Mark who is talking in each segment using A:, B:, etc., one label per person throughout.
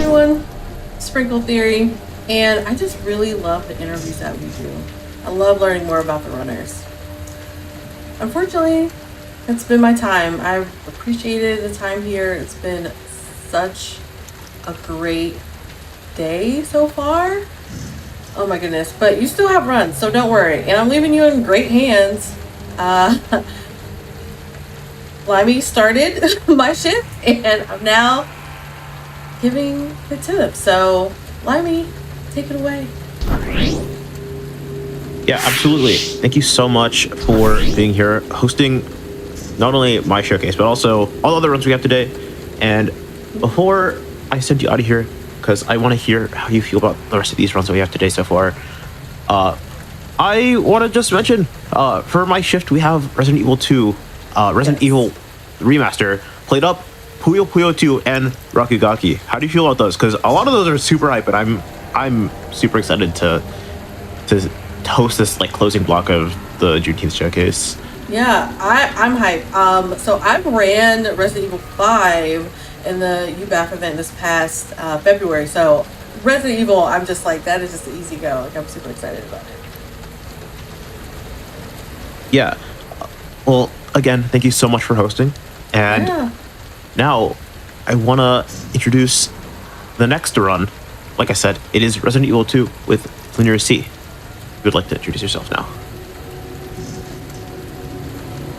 A: everyone, Sprinkle Theory, and I just really love the interviews that we do. I love learning more about the runners. Unfortunately, it's been my time. I've appreciated the time here. It's been such a great day so far. Oh my goodness, but you still have runs, so don't worry. And I'm leaving you in great hands. Limey started my shift, and I'm now giving it to them. So, Limey, take it away.
B: Yeah, absolutely. Thank you so much for being here, hosting not only my showcase, but also all the other runs we have today. And before I send you out of here, because I want to hear how you feel about the rest of these runs that we have today so far, I want to just mention, for my shift, we have Resident Evil 2, Resident Evil Remaster, played up, Puyo Puyo 2, and Rakugaki. How do you feel about those? Because a lot of those are super hype, and I'm super excited to host this like closing block of the Juneteenth showcase.
A: Yeah, I'm hyped. So I ran Resident Evil 5 in the UBAF event this past February. So Resident Evil, I'm just like, that is just an easy go. Like, I'm super excited about it.
B: Yeah. Well, again, thank you so much for hosting. And now I want to introduce the next run. Like I said, it is Resident Evil 2 with LinearC. If you would like to introduce yourself now.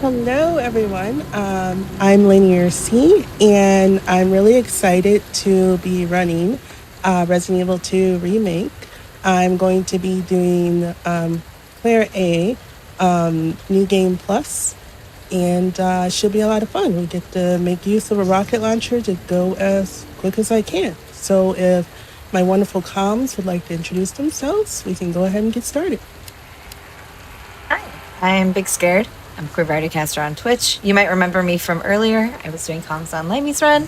C: Hello, everyone. I'm LinearC, and I'm really excited to be running Resident Evil 2 Remake. I'm going to be doing Claire A, New Game Plus, and should be a lot of fun. We get to make use of a rocket launcher to go as quick as I can. So if my wonderful comms would like to introduce themselves, we can go ahead and get started.
D: Hi, I'm Big Scared. I'm Queer Variety Caster on Twitch. You might remember me from earlier. I was doing comms on Limey's run,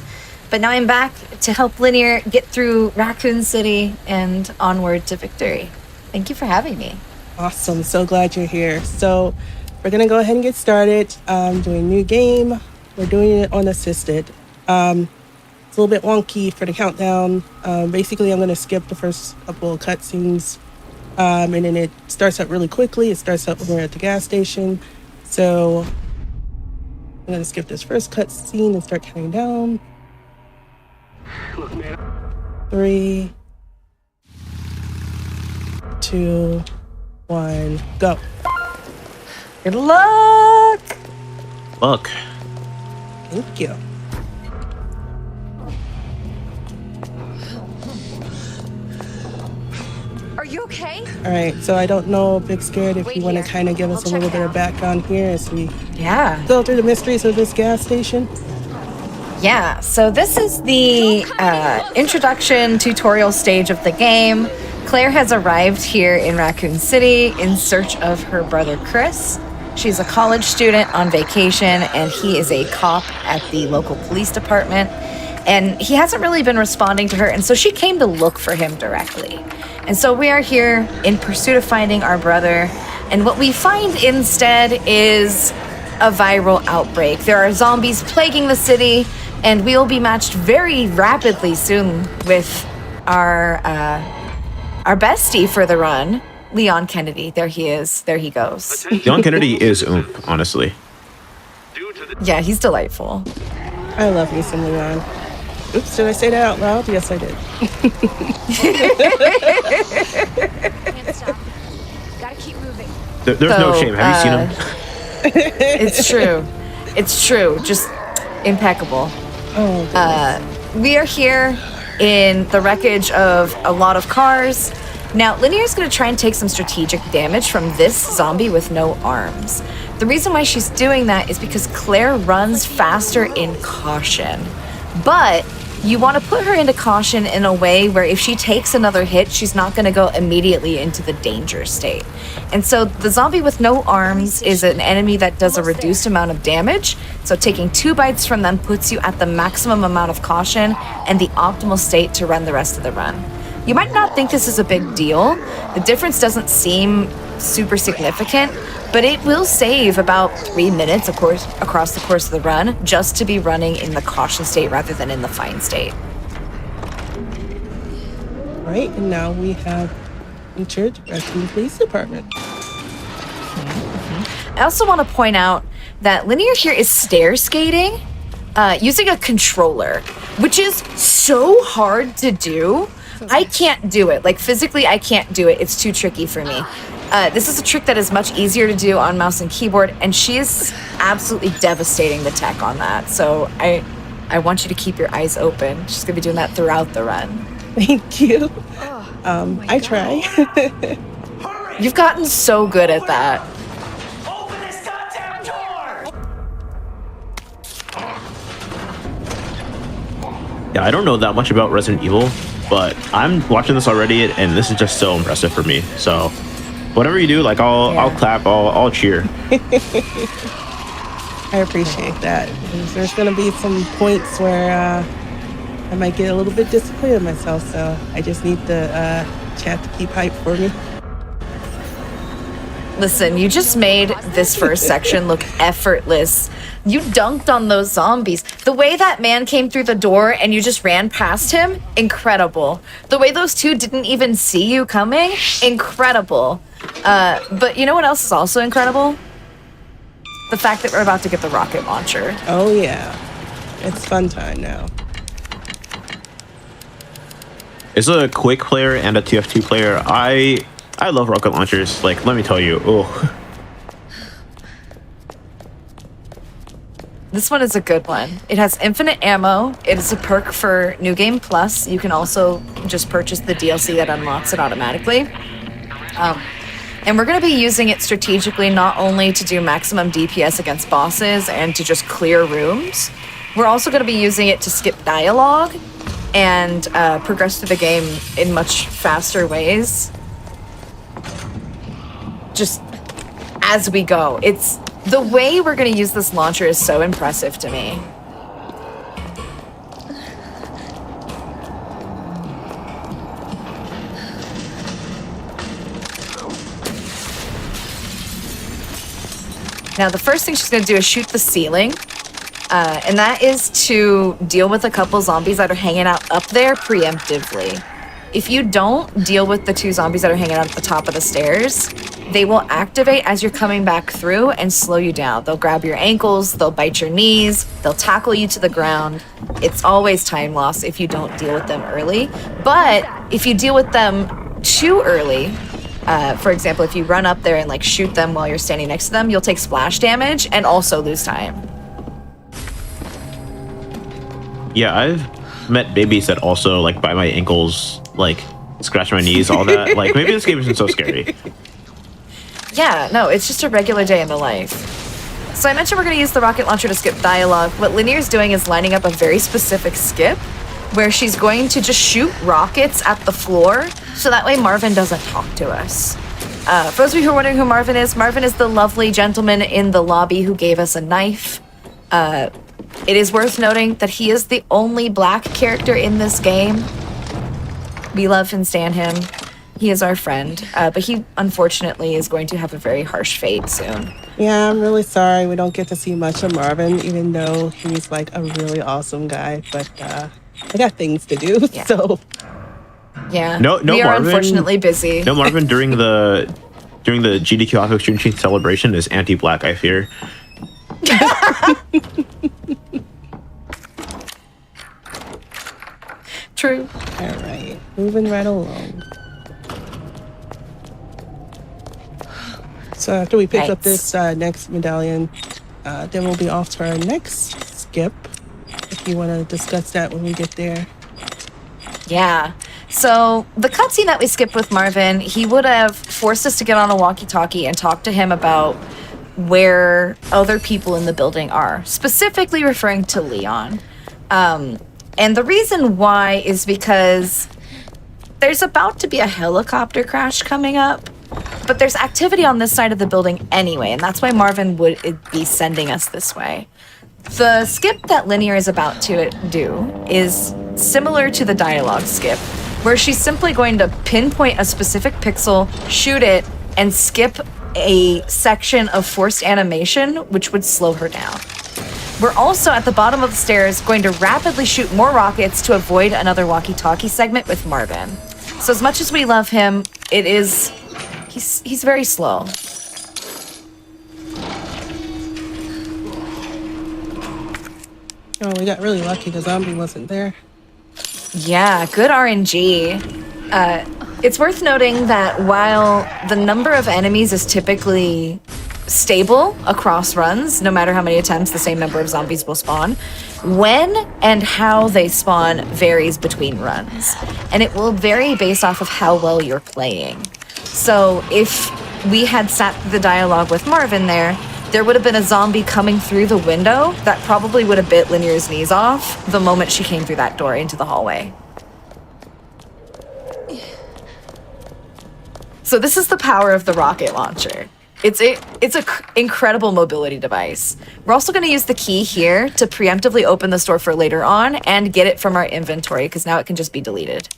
D: but now I'm back to help Linear get through Raccoon City and onward to victory. Thank you for having me.
C: Awesome. So glad you're here. So we're going to go ahead and get started. Doing new game. We're doing it on assisted. It's a little bit wonky for the countdown. Basically, I'm going to skip the first couple of cutscenes, and then it starts up really quickly. It starts up when we're at the gas station. So I'm going to skip this first cutscene and start counting down. 3, 2, 1, go.
D: Good luck!
B: Luck.
C: Thank you.
E: Are you okay?
C: All right, so I don't know, Big Scared, if you want to kind of give us a little bit of background here as we go through the mysteries of this gas station.
D: Yeah, so this is the introduction tutorial stage of the game. Claire has arrived here in Raccoon City in search of her brother Chris. She's a college student on vacation, and he is a cop at the local police department. And he hasn't really been responding to her, and so she came to look for him directly. And so we are here in pursuit of finding our brother, and what we find instead is a viral outbreak. There are zombies plaguing the city, and we will be matched very rapidly soon with our bestie for the run, Leon Kennedy. There he is. There he goes.
B: Leon Kennedy is honestly.
D: Yeah, he's delightful.
C: I love me some Leon. Oops, did I say that out loud? Yes, I did.
E: Can't stop. Gotta keep moving.
B: There's no shame. Have you seen him?
D: It's true. It's true. Just impeccable.
C: Oh,
D: We are here in the wreckage of a lot of cars. Now, Linear's going to try and take some strategic damage from this zombie with no arms. The reason why she's doing that is because Claire runs faster in caution. But you want to put her into caution in a way where if she takes another hit, she's not going to go immediately into the danger state. And so the zombie with no arms is an enemy that does a reduced amount of damage. So taking 2 bites from them puts you at the maximum amount of caution and the optimal state to run the rest of the run. You might not think this is a big deal. The difference doesn't seem super significant, but it will save about 3 minutes, of course, across the course of the run, just to be running in the caution state rather than in the fine state.
C: right, and now we have entered Redmond Police Department.
D: I also want to point out that Linear here is stair skating using a controller, which is so hard to do. I can't do it. Like, physically, I can't do it. It's too tricky for me. This is a trick that is much easier to do on mouse and keyboard, and she is absolutely devastating the tech on that. So I want you to keep your eyes open. She's going to be doing that throughout the run.
C: Thank you. I try.
D: You've gotten so good at that.
F: Open this goddamn door!
B: Yeah, I don't know that much about Resident Evil, but I'm watching this already, and this is just so impressive for me. So, whatever you do, like I'll clap, I'll cheer.
C: I appreciate that. There's going to be some points where I might get a little bit disappointed in myself, so I just need the chat to keep hype for me.
D: Listen, you just made this first section look effortless. You dunked on those zombies. The way that man came through the door and you just ran past him, incredible. The way those two didn't even see you coming, incredible. But you know what else is also incredible? The fact that we're about to get the rocket launcher.
C: Oh yeah, it's fun time now.
B: As a Quake player and a TF2 player, I love rocket launchers. Like, let me tell you, oh.
D: This one is a good one. It has infinite ammo. It is a perk for New Game Plus. You can also just purchase the DLC that unlocks it automatically. And we're going to be using it strategically, not only to do maximum DPS against bosses and to just clear rooms. We're also going to be using it to skip dialogue and progress through the game in much faster ways. Just as we go. It's the way we're going to use this launcher is so impressive to me. Now, the first thing she's going to do is shoot the ceiling. And that is to deal with a couple zombies that are hanging out up there preemptively. If you don't deal with the two zombies that are hanging out at the top of the stairs, they will activate as you're coming back through and slow you down. They'll grab your ankles, they'll bite your knees, they'll tackle you to the ground. It's always time loss if you don't deal with them early. But if you deal with them too early, for example, if you run up there and like shoot them while you're standing next to them, you'll take splash damage and also lose time.
B: Yeah, I've met babies that also like bite my ankles, like scratch my knees, all that. Like, maybe this game isn't so scary.
D: Yeah, no, it's just a regular day in the life. So I mentioned we're going to use the rocket launcher to skip dialogue. What Linear's doing is lining up a very specific skip where she's going to just shoot rockets at the floor so that way Marvin doesn't talk to us. For those of you who are wondering who Marvin is the lovely gentleman in the lobby who gave us a knife. It is worth noting that he is the only black character in this game. We love and stand him. He is our friend, but he unfortunately is going to have a very harsh fate soon.
C: Yeah, I'm really sorry we don't get to see much of Marvin, even though he's like a really awesome guy. But I got things to do,
D: Yeah.
C: so.
D: Yeah,
B: No,
D: we are
B: Marvin.
D: unfortunately busy.
B: No, Marvin during the GDQ Office Juneteenth celebration is anti-black, I fear.
D: True.
C: All right, moving right along. So after we pick up this next medallion, then we'll be off to our next skip. If you want to discuss that when we get there.
D: Yeah. So the cutscene that we skipped with Marvin, he would have forced us to get on a walkie-talkie and talk to him about where other people in the building are, specifically referring to Leon. And the reason why is because there's about to be a helicopter crash coming up, but there's activity on this side of the building anyway, and that's why Marvin would be sending us this way. The skip that Linear is about to do is similar to the dialogue skip, where she's simply going to pinpoint a specific pixel, shoot it, and skip a section of forced animation, which would slow her down. We're also at the bottom of the stairs going to rapidly shoot more rockets to avoid another walkie-talkie segment with Marvin. So as much as we love him, he's very slow.
C: Oh, we got really lucky. The zombie wasn't there.
D: Yeah, good RNG. It's worth noting that while the number of enemies is typically stable across runs, no matter how many attempts, the same number of zombies will spawn, when and how they spawn varies between runs. And it will vary based off of how well you're playing. So if we had sat through the dialogue with Marvin there would have been a zombie coming through the window that probably would have bit Linear's knees off the moment she came through that door into the hallway. So this is the power of the rocket launcher. It's a incredible mobility device. We're also going to use the key here to preemptively open the store for later on and get it from our inventory, because now it can just be deleted.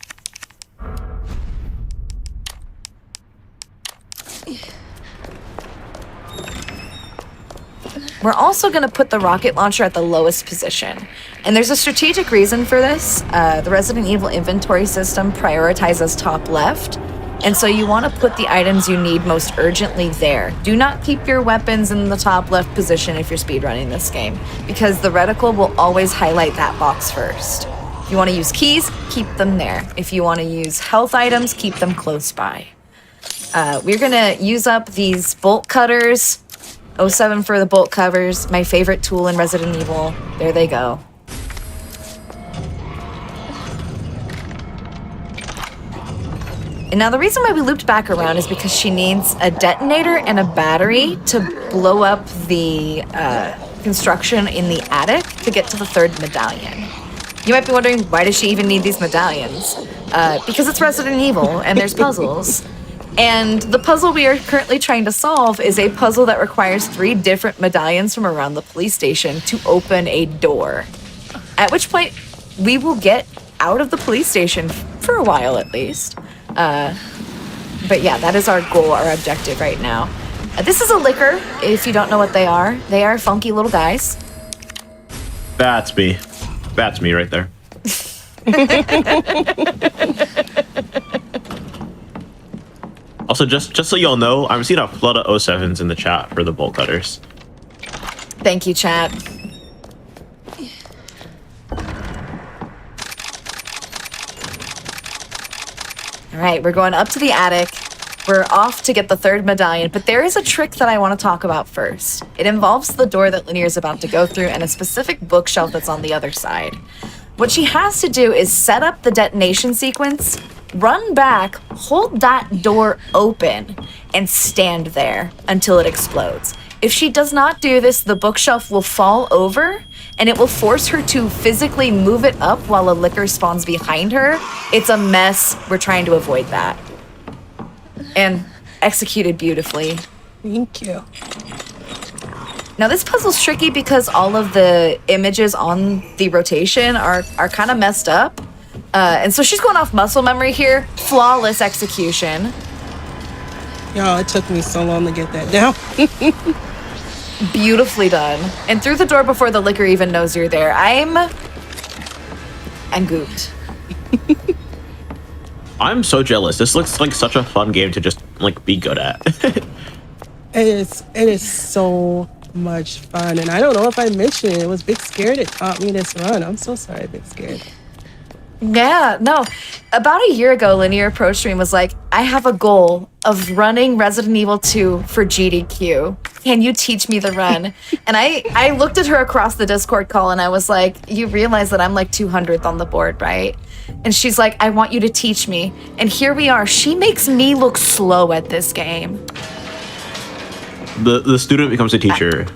D: We're also going to put the rocket launcher at the lowest position. And there's a strategic reason for this. The Resident Evil inventory system prioritizes top left. And so you want to put the items you need most urgently there. Do not keep your weapons in the top left position if you're speedrunning this game, because the reticle will always highlight that box first. If you want to use keys, keep them there. If you want to use health items, keep them close by. We're going to use up these bolt cutters. 07 for the bolt covers, my favorite tool in Resident Evil. There they go. And now the reason why we looped back around is because she needs a detonator and a battery to blow up the construction in the attic to get to the third medallion. You might be wondering, why does she even need these medallions? Because it's Resident Evil and there's puzzles. And the puzzle we are currently trying to solve is a puzzle that requires 3 different medallions from around the police station to open a door. At which point, we will get out of the police station for a while at least. But yeah, that is our goal, our objective right now. This is a liquor, if you don't know what they are. They are funky little guys.
B: That's me. That's me right there. Also, just so y'all know, I'm seeing a flood of 07s in the chat for the bolt cutters.
D: Thank you, chat. All right, we're going up to the attic. We're off to get the third medallion, but there is a trick that I want to talk about first. It involves the door that Linear is about to go through and a specific bookshelf that's on the other side. What she has to do is set up the detonation sequence, run back, hold that door open, and stand there until it explodes. If she does not do this, the bookshelf will fall over, and it will force her to physically move it up while a liquor spawns behind her. It's a mess. We're trying to avoid that. And executed beautifully.
C: Thank you.
D: Now this puzzle's tricky because all of the images on the rotation are kind of messed up. And so she's going off muscle memory here. Flawless execution.
C: Y'all, it took me so long to get that down.
D: Beautifully done. And through the door before the liquor even knows you're there. I'm gooped.
B: I'm so jealous. This looks like such a fun game to just like be good at.
C: It is so much fun. And I don't know if I mentioned it was Big Scared that taught me this run. I'm so sorry, Big Scared.
D: Yeah, no. About a year ago, Linear approached me and was like, I have a goal of running Resident Evil 2 for GDQ. Can you teach me the run? And I looked at her across the Discord call and I was like, you realize that I'm like 200th on the board, right? And she's like, I want you to teach me. And here we are. She makes me look slow at this game.
B: The student becomes a teacher.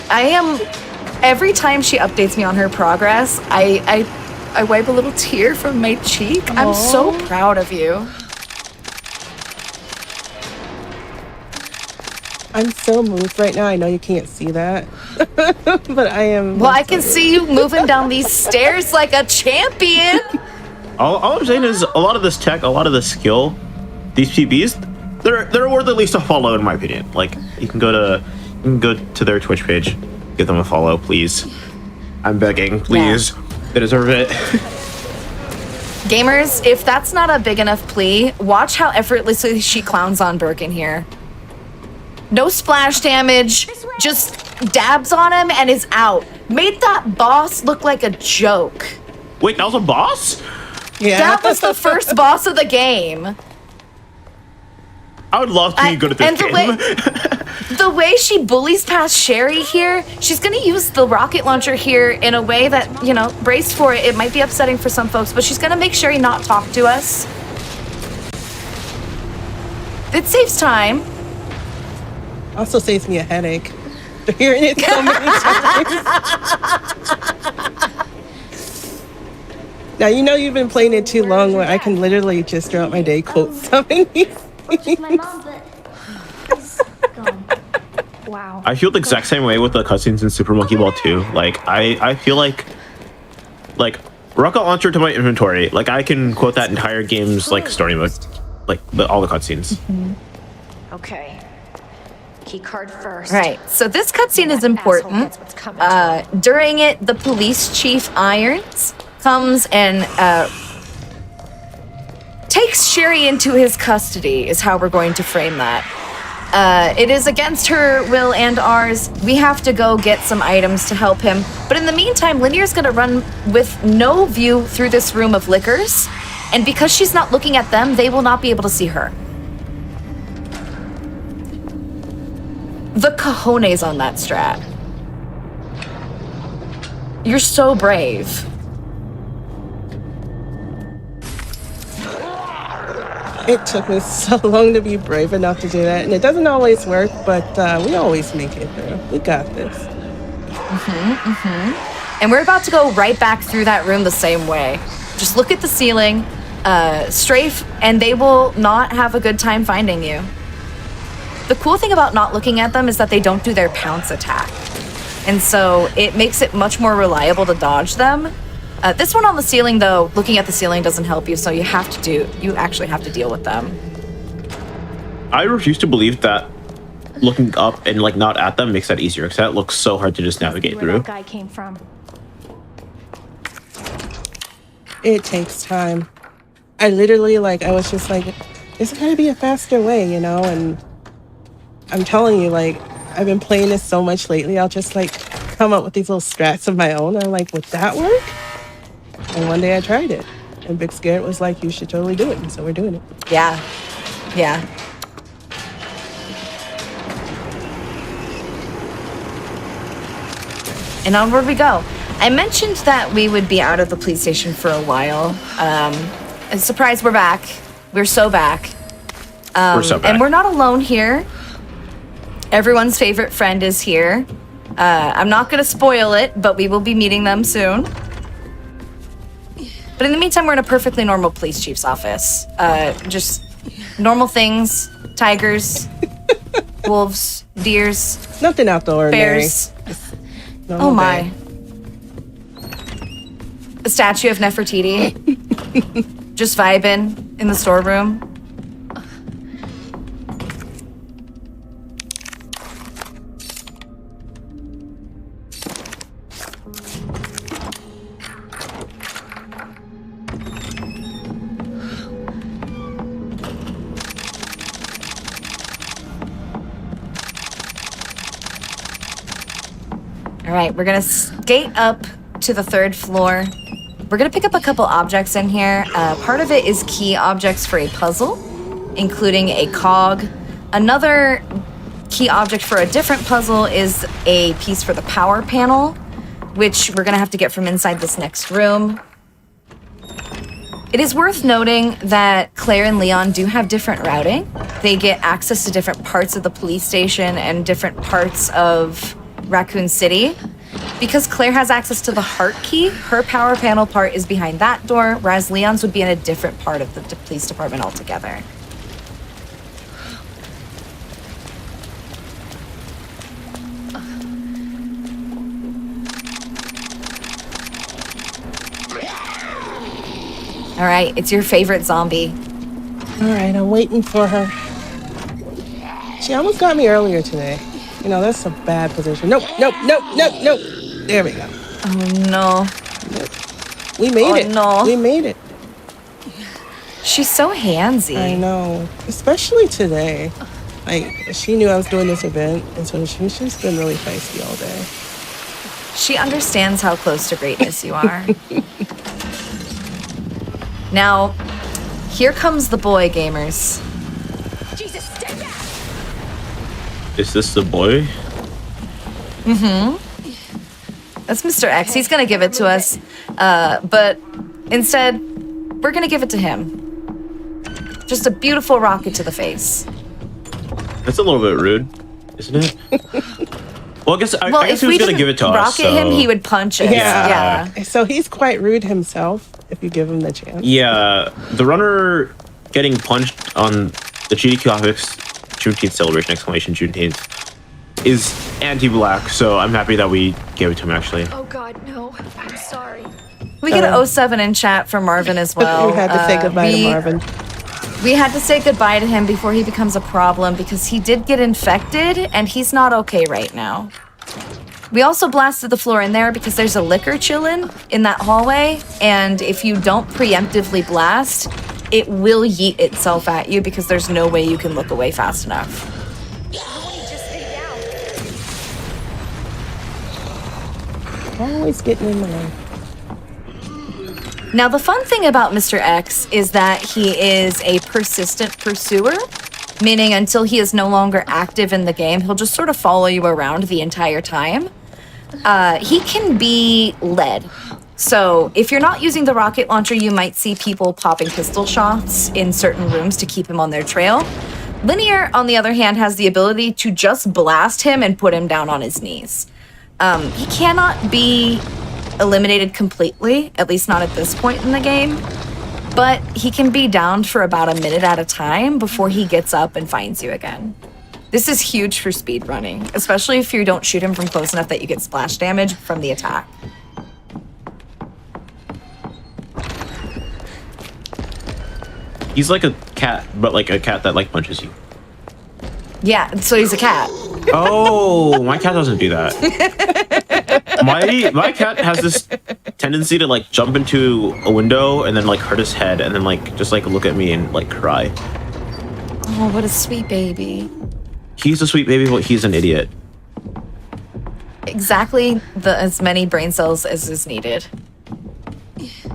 D: I am, every time she updates me on her progress, I wipe a little tear from my cheek. Aww. I'm so proud of you.
C: I'm so moved right now. I know you can't see that, but I am.
D: Well, I can see you moving down these stairs like a champion.
B: All I'm saying is a lot of this tech, a lot of the skill, these PBs, they're worth at least a follow in my opinion. Like you can go to their Twitch page, give them a follow, please. I'm begging, please. Yeah. They deserve it.
D: Gamers, if that's not a big enough plea, watch how effortlessly she clowns on Birkin here. No splash damage, just dabs on him and is out. Made that boss look like a joke.
B: Wait, that was a boss?
C: Yeah.
D: That was the first boss of the game.
B: I would love to be good at this
D: and
B: game.
D: The way she bullies past Sherry here, she's gonna use the rocket launcher here in a way that, you know, brace for it. It might be upsetting for some folks, but she's gonna make Sherry not talk to us. It saves time.
C: Also saves me a headache. Hearing it so many times. Now, you know you've been playing it too long where I can literally just throughout my day quote something.
E: My mom, but he's gone. Wow.
B: I feel the exact same way with the cutscenes in Super Monkey Ball 2. Like, I feel like rocket launcher to my inventory. Like, I can quote that entire game's like story mode, like all the cutscenes.
E: Okay. Key card first.
D: Right, so this cutscene is important. During it, the police chief Irons comes and takes Sherry into his custody, is how we're going to frame that. It is against her will and ours. We have to go get some items to help him. But in the meantime, Linear's gonna run with no view through this room of liquors. And because she's not looking at them, they will not be able to see her. The cojones on that strat. You're so brave.
C: It took me so long to be brave enough to do that. And it doesn't always work, but we always make it through. We got this.
D: And we're about to go right back through that room the same way. Just look at the ceiling, strafe, and they will not have a good time finding you. The cool thing about not looking at them is that they don't do their pounce attack. And so it makes it much more reliable to dodge them. This one on the ceiling, though, looking at the ceiling doesn't help you, so you actually have to deal with them.
B: I refuse to believe that looking up and like not at them makes that easier, because that looks so hard to just navigate
E: Where
B: through.
E: that guy came from.
C: It takes time. I literally, I was just like, there's gotta be a faster way, you know? And I'm telling you, I've been playing this so much lately, I'll just, come up with these little strats of my own. I'm like, would that work? And one day I tried it. And Big Scared was like, you should totally do it. And so we're doing it.
D: Yeah. Yeah. And onward we go. I mentioned that we would be out of the police station for a while. And surprise, we're back. We're so back.
B: We're so back.
D: And we're not alone here. Everyone's favorite friend is here. I'm not going to spoil it, but we will be meeting them soon. But in the meantime, we're in a perfectly normal police chief's office. Just normal things. Tigers, wolves, deers,
C: Nothing out the ordinary.
D: bears.
C: Normal
D: Oh my.
C: day.
D: A statue of Nefertiti. Just vibing in the storeroom. All right, we're gonna skate up to the 3rd floor. We're gonna pick up a couple objects in here. Part of it is key objects for a puzzle, including a cog. Another key object for a different puzzle is a piece for the power panel, which we're gonna have to get from inside this next room. It is worth noting that Claire and Leon do have different routing. They get access to different parts of the police station and different parts of Raccoon City. Because Claire has access to the heart key, her power panel part is behind that door, whereas Leon's would be in a different part of the police department altogether. All right, it's your favorite zombie.
C: All right, I'm waiting for her. She almost got me earlier today. You know, that's a bad position. Nope. There we go.
D: Oh no.
C: We made it.
D: No.
C: We made it.
D: She's so handsy.
C: I know, especially today. Like, she knew I was doing this event, and so she's just been really feisty all day.
D: She understands how close to greatness you are. Now, here comes the boy, gamers.
E: Jesus, stay back!
B: Is this the boy?
D: That's Mr. X. He's gonna give it to us. But instead, we're gonna give it to him. Just a beautiful rocket to the face.
B: That's a little bit rude, isn't it? Well, I guess
D: Well,
B: I guess
D: if
B: he
D: we
B: was gonna
D: didn't
B: give it to us.
D: rocket him, he would punch us.
C: Yeah.
D: Yeah.
C: So he's quite rude himself if you give him the chance.
B: Yeah, the runner getting punched on the GDQ Graphics Juneteenth celebration exclamation Juneteenth is anti-black, so I'm happy that we gave it to him actually.
E: Oh God, no. I'm sorry.
D: We get an 07 in chat from Marvin as well.
C: We had to say goodbye to Marvin.
D: We had to say goodbye to him before he becomes a problem because he did get infected and he's not okay right now. We also blasted the floor in there because there's a liquor chillin' in that hallway, and if you don't preemptively blast, it will yeet itself at you because there's no way you can look away fast enough.
E: Just stay down.
C: Always getting in the way.
D: Now, the fun thing about Mr. X is that he is a persistent pursuer, meaning until he is no longer active in the game, he'll just sort of follow you around the entire time. He can be led. So if you're not using the rocket launcher, you might see people popping pistol shots in certain rooms to keep him on their trail. Linear, on the other hand, has the ability to just blast him and put him down on his knees. He cannot be eliminated completely, at least not at this point in the game, but he can be downed for about a minute at a time before he gets up and finds you again. This is huge for speed running, especially if you don't shoot him from close enough that you get splash damage from the attack.
B: He's like a cat, but like a cat that like punches you.
D: Yeah, so he's a cat.
B: Oh, my cat doesn't do that. My cat has this tendency to like jump into a window and then like hurt his head and then like just like look at me and like cry.
D: Oh, what a sweet baby.
B: He's a sweet baby, but he's an idiot.
D: Exactly as many brain cells as is needed.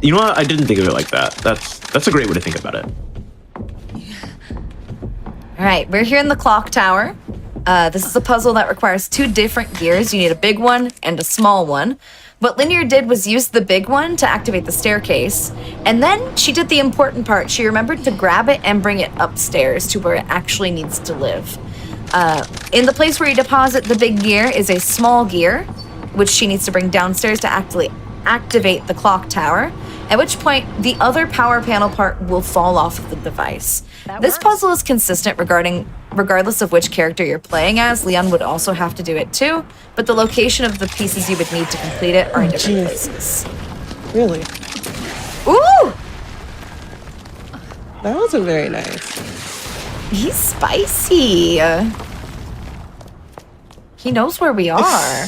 B: You know what? I didn't think of it like that. That's a great way to think about it.
D: All right, we're here in the clock tower. This is a puzzle that requires 2 different gears. You need a big one and a small one. What Linear did was use the big one to activate the staircase, and then she did the important part. She remembered to grab it and bring it upstairs to where it actually needs to live. In the place where you deposit the big gear is a small gear, which she needs to bring downstairs to activate the clock tower, at which point the other power panel part will fall off of the device. This puzzle is consistent regardless of which character you're playing as. Leon would also have to do it too, but the location of the pieces you would need to complete it are in different places.
C: Really?
D: Ooh!
C: That wasn't very nice.
D: He's spicy. He knows where we are.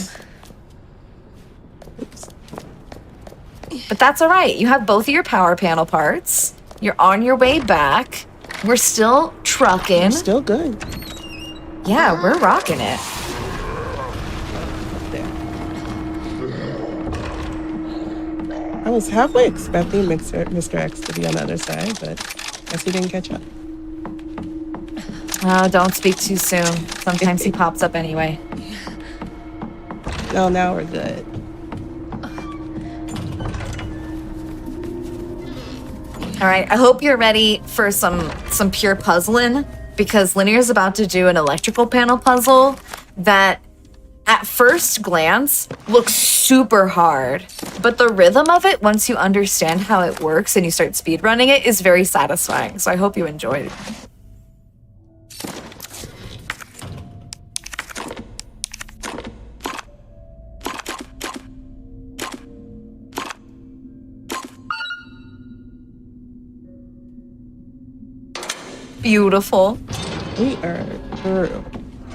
D: But that's all right. You have both of your power panel parts. You're on your way back. We're still trucking.
C: Still good.
D: Yeah, we're rocking it.
C: There. I was halfway expecting Mr. X to be on the other side, but guess he didn't catch up.
D: Oh, don't speak too soon. Sometimes he pops up anyway.
C: No, now we're good.
D: All right, I hope you're ready for some pure puzzling, because Linear's about to do an electrical panel puzzle that at first glance looks super hard, but the rhythm of it, once you understand how it works and you start speedrunning it, is very satisfying. So I hope you enjoyed it. Beautiful.
C: We are through.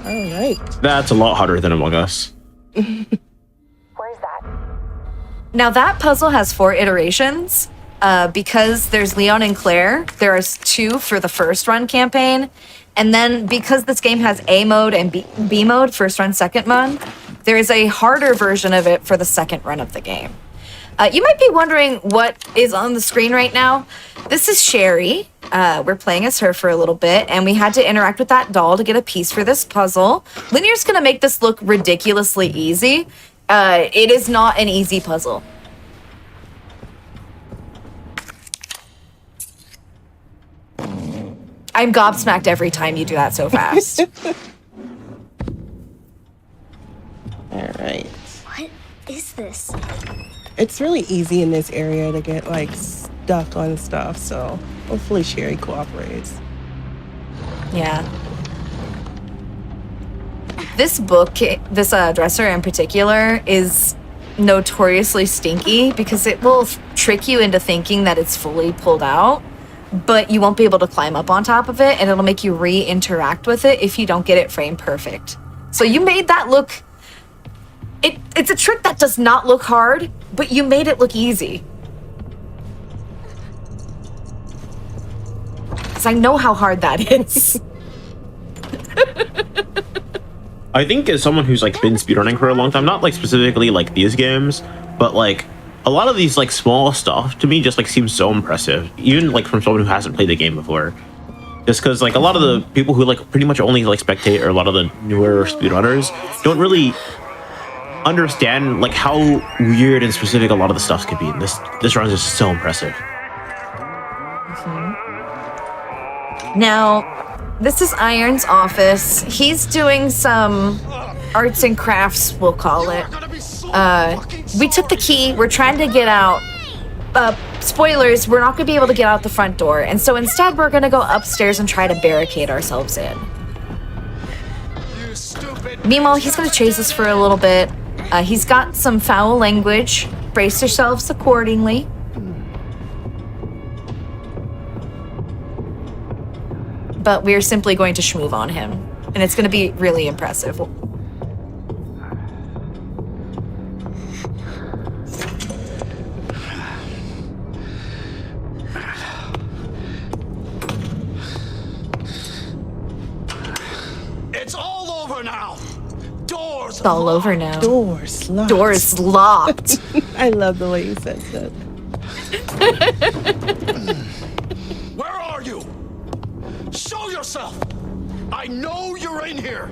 C: All right.
B: That's a lot harder than Among Us.
E: Where's that?
D: Now that puzzle has 4 iterations, because there's Leon and Claire, there is 2 for the first run campaign. And then because this game has A mode and B mode, first run, second run, there is a harder version of it for the second run of the game. You might be wondering what is on the screen right now. This is Sherry. We're playing as her for a little bit, and we had to interact with that doll to get a piece for this puzzle. Linear's gonna make this look ridiculously easy. It is not an easy puzzle. I'm gobsmacked every time you do that so fast.
C: All right.
E: What is this?
C: It's really easy in this area to get like stuck on stuff, so hopefully Sherry cooperates.
D: Yeah. This book, this dresser in particular, is notoriously stinky because it will trick you into thinking that it's fully pulled out, but you won't be able to climb up on top of it, and it'll make you re-interact with it if you don't get it frame perfect. So you made that look... It's a trick that does not look hard, but you made it look easy. Because I know how hard that is.
B: I think as someone who's like been speedrunning for a long time, not like specifically like these games, but like a lot of these like small stuff to me just like seems so impressive, even like from someone who hasn't played the game before. Just because like a lot of the people who like pretty much only like spectate, or a lot of the newer speedrunners don't really understand like how weird and specific a lot of the stuff could be. And this run is just so impressive.
D: Now, this is Iron's office. He's doing some arts and crafts, we'll call it. We took the key. We're trying to get out. Spoilers, we're not going to be able to get out the front door. And so instead, we're going to go upstairs and try to barricade ourselves in. Meanwhile, he's going to chase us for a little bit. He's got some foul language. Brace yourselves accordingly. But we're simply going to schmoove on him. And it's going to be really impressive.
F: It's all over now. Doors.
D: It's all over now.
C: Doors locked.
D: Doors locked.
C: I love the way you said that.
F: Where are you? Show yourself. I know you're in here.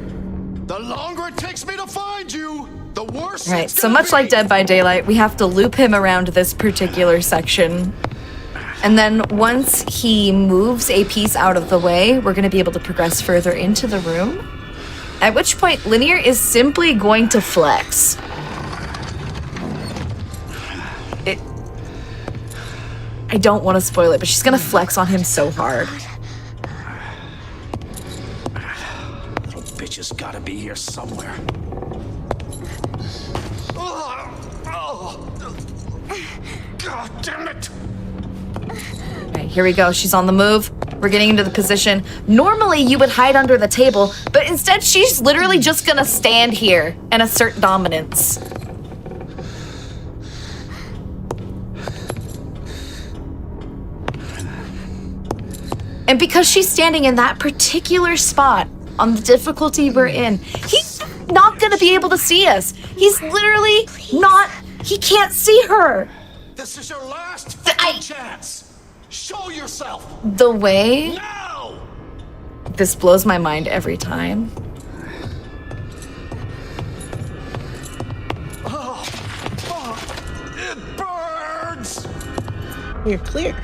F: The longer it takes me to find you, the worse.
D: Right,
F: it's
D: so
F: gonna
D: much
F: be.
D: like Dead by Daylight, we have to loop him around this particular section. And then once he moves a piece out of the way, we're going to be able to progress further into the room. At which point, Linear is simply going to flex. I don't want to spoil it, but she's going to flex on him so hard.
F: Little bitch has got to be here somewhere. God damn it!
D: Right, here we go. She's on the move. We're getting into the position. Normally, you would hide under the table, but instead, she's literally just gonna stand here and assert dominance. And because she's standing in that particular spot on the difficulty we're in, he's not gonna be able to see us. He's literally not, he can't see her.
F: This is your last
D: I-
F: fucking chance. Show yourself
D: The way
F: now.
D: this blows my mind every time.
F: It burns.
C: You're clear.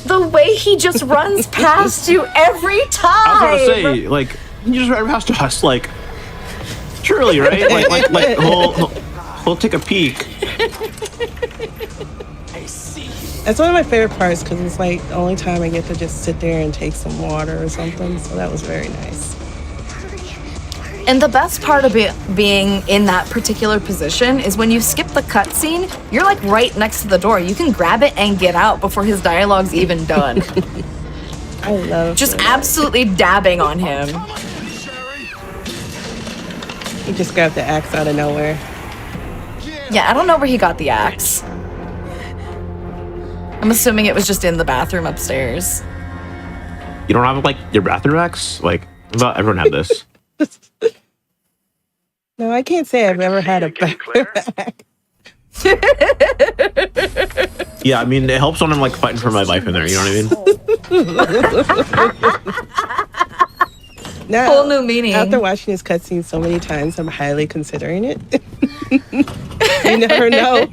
D: The way he just runs past you every time.
B: I was gonna say, like, you just ran past us, like, surely, right? Like, we'll take a peek.
F: I see.
C: That's one of my favorite parts because it's like the only time I get to just sit there and take some water or something. So that was very nice.
D: And the best part of being in that particular position is when you skip the cutscene, you're like right next to the door. You can grab it and get out before his dialogue's even done.
C: I love
D: Just
C: that.
D: absolutely dabbing on him.
F: Come on, Sherry.
C: He just grabbed the axe out of nowhere.
F: Get
D: Yeah, I don't know where he got the axe. I'm assuming it was just in the bathroom upstairs.
B: You don't have like your bathroom axe? Like, not everyone had this.
C: No, I can't say I've ever had a bathroom axe.
B: Yeah, I mean, it helps when I'm like fighting for my life in there. You know what I mean?
C: Now,
D: Whole new meaning.
C: After watching this cutscene so many times, I'm highly considering it. You never know.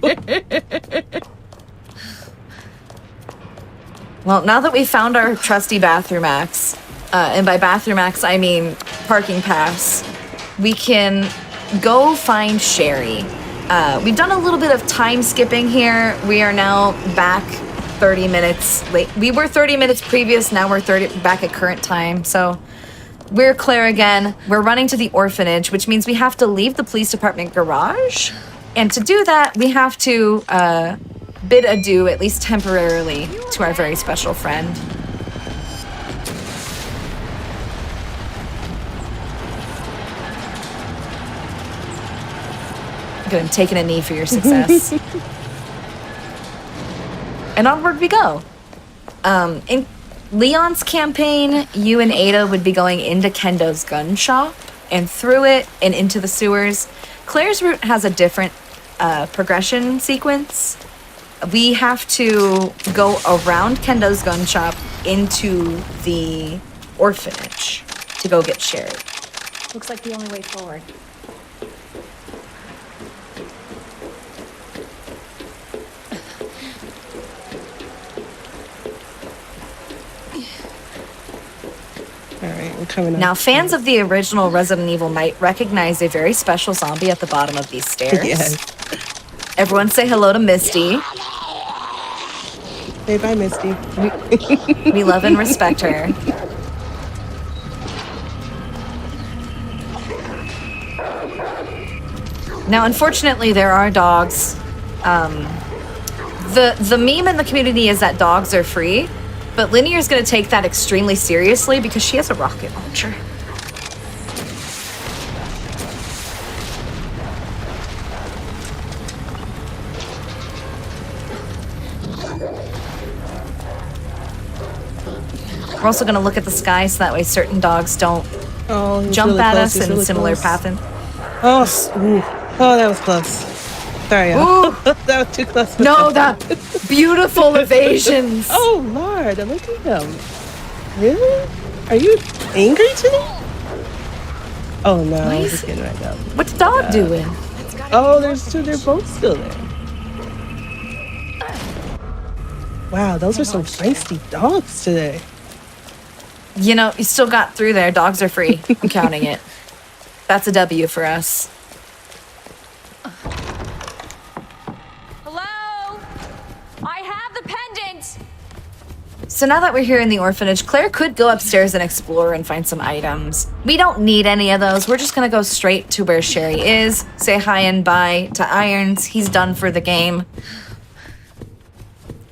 D: Well, now that we found our trusty bathroom axe, and by bathroom axe I mean parking pass, we can go find Sherry. We've done a little bit of time skipping here. We are now back 30 minutes late. We were 30 minutes previous, now we're back at current time. So we're Claire again. We're running to the orphanage, which means we have to leave the police department garage. And to do that, we have to bid adieu, at least temporarily, to our very special friend. Good, I'm taking a knee for your success. And onward we go. In Leon's campaign, you and Ada would be going into Kendo's gun shop and through it and into the sewers. Claire's route has a different progression sequence. We have to go around Kendo's gun shop into the orphanage to go get Sherry.
E: Looks like the only way forward.
C: All right, we're coming up.
D: Now, fans of the original Resident Evil might recognize a very special zombie at the bottom of these stairs.
C: Yes.
D: Everyone say hello to Misty.
C: Say bye, Misty.
D: We love and respect her. Now, unfortunately, there are dogs. The meme in the community is that dogs are free, but Linear's going to take that extremely seriously because she has a rocket launcher. We're also going to look at the sky so that way certain dogs don't
C: Oh, he's
D: jump
C: really
D: at
C: close.
D: us
C: He's
D: in
C: really
D: similar
C: close.
D: pathing.
C: Oh, oh, that was close. Sorry, y'all. That was too close.
D: No, that beautiful evasions.
C: Oh, Lord, look at him. Really? Are you angry today? Oh, no,
D: Why
C: I'm
D: is-
C: just getting right up.
D: What's the dog doing?
C: Oh, there's two. They're both still there. Wow, those are some feisty dogs today.
D: You know, you still got through there. Dogs are free. I'm counting it. That's a W for us.
G: Hello? I have the pendant!
D: So now that we're here in the orphanage, Claire could go upstairs and explore and find some items. We don't need any of those. We're just gonna go straight to where Sherry is, say hi and bye to Irons. He's done for the game.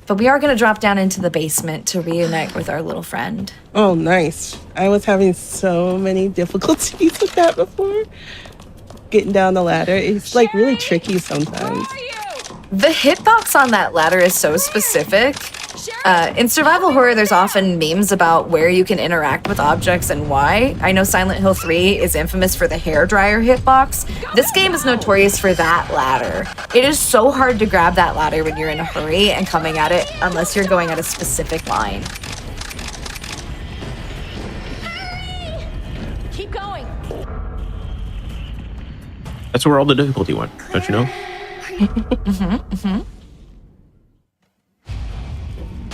D: But we are gonna drop down into the basement to reunite with our little friend.
C: Oh, nice. I was having so many difficulties with that before. Getting down the ladder. It's like really tricky sometimes.
D: The hitbox on that ladder is so specific. In survival horror, there's often memes about where you can interact with objects and why. I know Silent Hill 3 is infamous for the hairdryer hitbox. This game is notorious for that ladder. It is so hard to grab that ladder when you're in a hurry and coming at it unless you're going at a specific line.
G: Keep going.
B: That's where all the difficulty went, don't you know?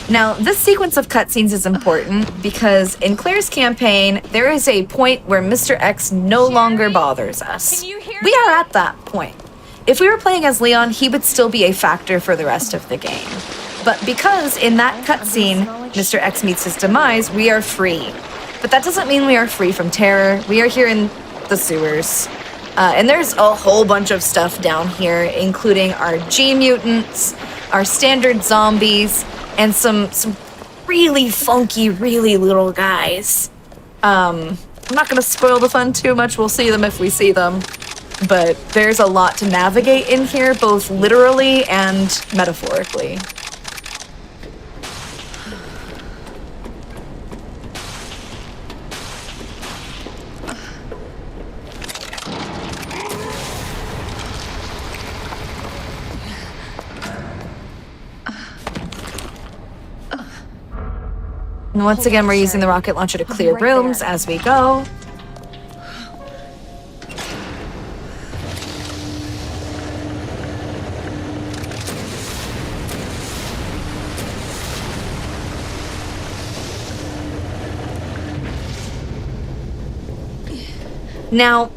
D: Now, this sequence of cutscenes is important because in Claire's campaign, there is a point where Mr. X no longer bothers us.
G: Can you hear
D: We
G: me?
D: are at that point. If we were playing as Leon, he would still be a factor for the rest of the game. But because in that cutscene, Mr. X meets his demise, we are free. But that doesn't mean we are free from terror. We are here in the sewers. And there's a whole bunch of stuff down here, including our G mutants, our standard zombies, and some really funky, really little guys. I'm not gonna spoil the fun too much. We'll see them if we see them. but there's a lot to navigate in here, both literally and metaphorically. And once again, we're using the rocket launcher to clear
E: right
D: rooms
E: there.
D: as we go. Now,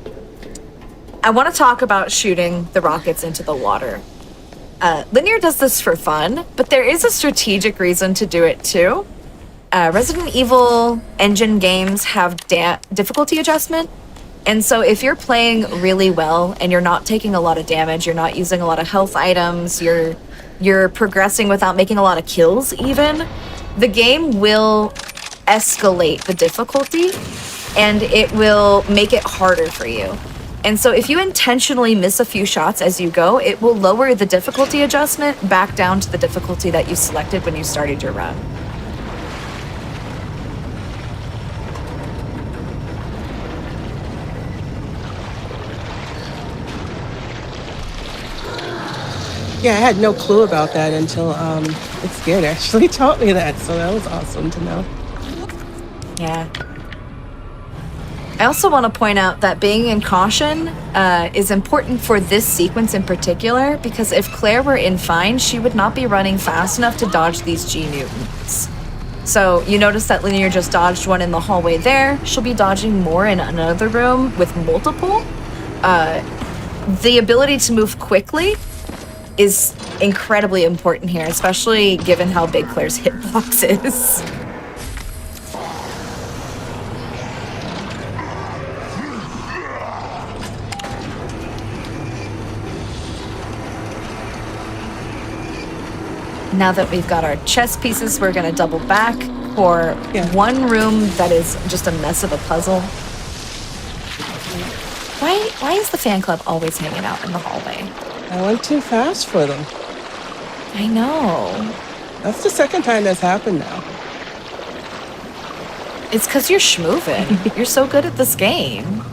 D: I want to talk about shooting the rockets into the water. Linear does this for fun, but there is a strategic reason to do it too. Resident Evil engine games have difficulty adjustment. And so if you're playing really well and you're not taking a lot of damage, you're not using a lot of health items, you're progressing without making a lot of kills even, the game will escalate the difficulty and it will make it harder for you. And so if you intentionally miss a few shots as you go, it will lower the difficulty adjustment back down to the difficulty that you selected when you started your run.
C: Yeah, I had no clue about that until this kid actually taught me that, so that was awesome to know.
D: Yeah. I also want to point out that being in caution is important for this sequence in particular, because if Claire were in fine, she would not be running fast enough to dodge these G mutants. So you notice that Linear just dodged one in the hallway there. She'll be dodging more in another room with multiple. The ability to move quickly is incredibly important here, especially given how big Claire's hitbox is. Now that we've got our chess pieces, we're gonna double back for one room that is just a mess of a puzzle. Why is the fan club always hanging out in the hallway?
C: I went too fast for them.
D: I know.
C: That's the second time that's happened now.
D: It's because you're schmoovin'. You're so good at this game.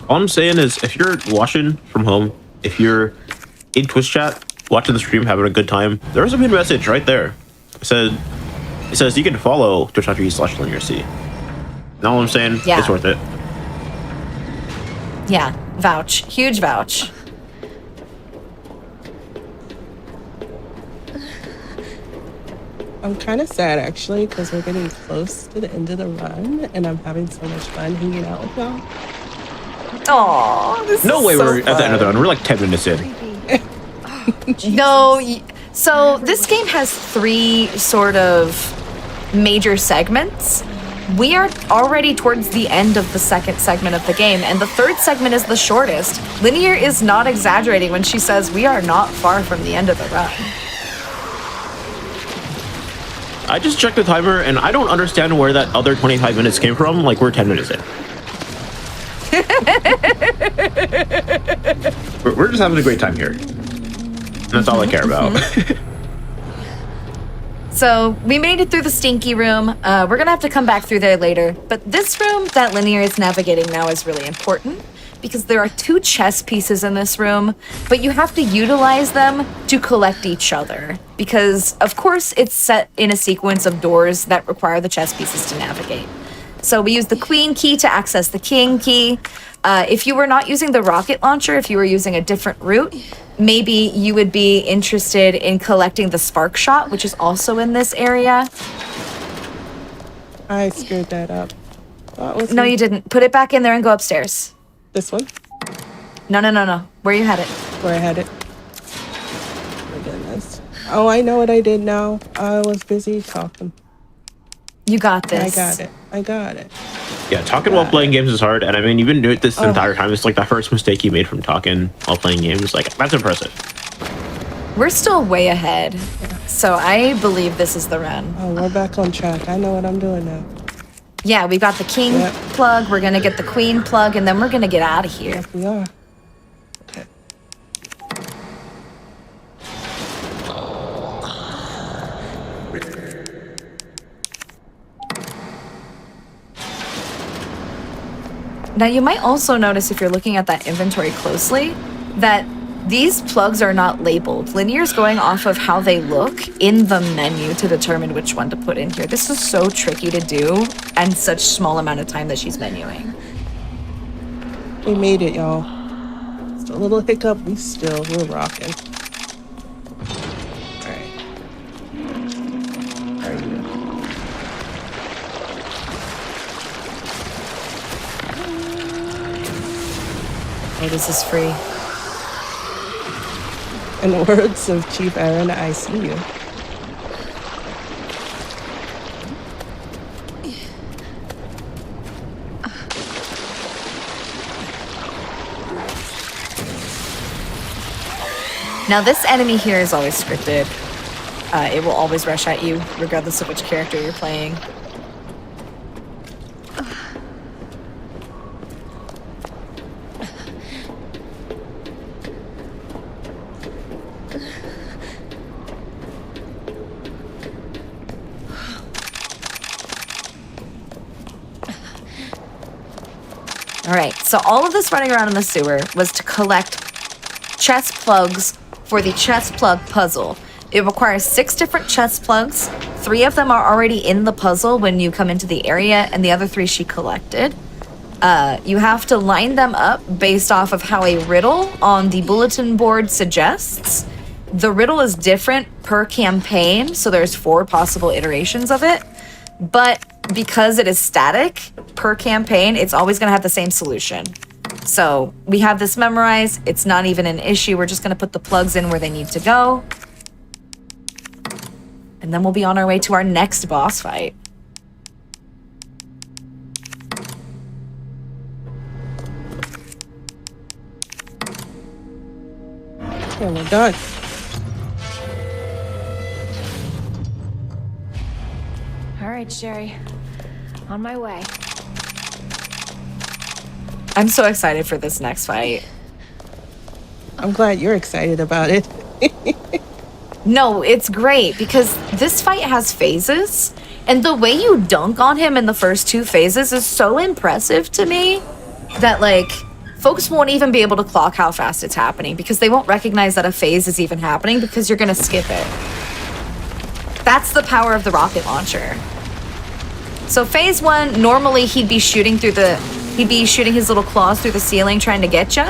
B: All I'm saying is, if you're watching from home, if you're in Twitch chat, watching the stream, having a good time, there's a good message right there. It says you can follow twitch.tv/LinearC. Now all I'm saying,
D: Yeah.
B: it's worth it.
D: Yeah, vouch. Huge vouch.
C: I'm kind of sad actually because we're getting close to the end of the run and I'm having so much fun hanging out with y'all.
D: Aww, this
B: No
D: is
B: way
D: so
B: we're at the end of the
D: fun.
B: run. We're like 10 minutes in.
D: No, so this game has 3 sort of major segments. We are already towards the end of the second segment of the game, and the third segment is the shortest. Linear is not exaggerating when she says we are not far from the end of the run.
B: I just checked the timer and I don't understand where that other 25 minutes came from. Like, we're 10 minutes in. We're just having a great time here. And that's all I care about.
D: So we made it through the stinky room. We're gonna have to come back through there later. But this room that Linear is navigating now is really important because there are 2 chess pieces in this room, but you have to utilize them to collect each other. Because of course it's set in a sequence of doors that require the chess pieces to navigate. So we use the queen key to access the king key. If you were not using the rocket launcher, if you were using a different route, maybe you would be interested in collecting the spark shot, which is also in this area.
C: I screwed that up. That was
D: No, you didn't. Put it back in there and go upstairs.
C: This one?
D: No. Where you had it.
C: Where I had it. Oh my goodness. Oh, I know what I did now. I was busy talking.
D: You got this.
C: I got it.
B: Yeah, talking while playing games is hard. And I mean, you've been doing this the entire time. It's like the first mistake you made from talking while playing games. Like, that's impressive.
D: We're still way ahead. So I believe this is the run.
C: Oh, we're back on track. I know what I'm doing now.
D: Yeah, we've got the king
C: Yep.
D: plug, we're gonna get the queen plug, and then we're gonna get out of here.
C: Yes, we are. Okay.
D: Now, you might also notice if you're looking at that inventory closely that these plugs are not labeled. Linear's going off of how they look in the menu to determine which one to put in here. This is so tricky to do and such small amount of time that she's menuing.
C: We made it, y'all. Just a little hiccup. We're rocking. All right. How are you?
D: Oh, this is free.
C: In the words of Chief Aaron, I see you.
D: Now, this enemy here is always scripted. It will always rush at you, regardless of which character you're playing. All right, so all of this running around in the sewer was to collect chest plugs for the chest plug puzzle. It requires 6 different chest plugs. 3 of them are already in the puzzle when you come into the area, and the other 3 she collected. You have to line them up based off of how a riddle on the bulletin board suggests. The riddle is different per campaign, so there's 4 possible iterations of it. But because it is static per campaign, it's always going to have the same solution. So we have this memorized. It's not even an issue. We're just going to put the plugs in where they need to go. And then we'll be on our way to our next boss fight.
C: And we're done.
E: All right, Sherry. On my way.
D: I'm so excited for this next fight.
C: I'm glad you're excited about it.
D: No, it's great because this fight has phases, and the way you dunk on him in the first 2 phases is so impressive to me that, like, folks won't even be able to clock how fast it's happening because they won't recognize that a phase is even happening because you're gonna skip it. That's the power of the rocket launcher. So phase 1, normally he'd be shooting his little claws through the ceiling trying to get you.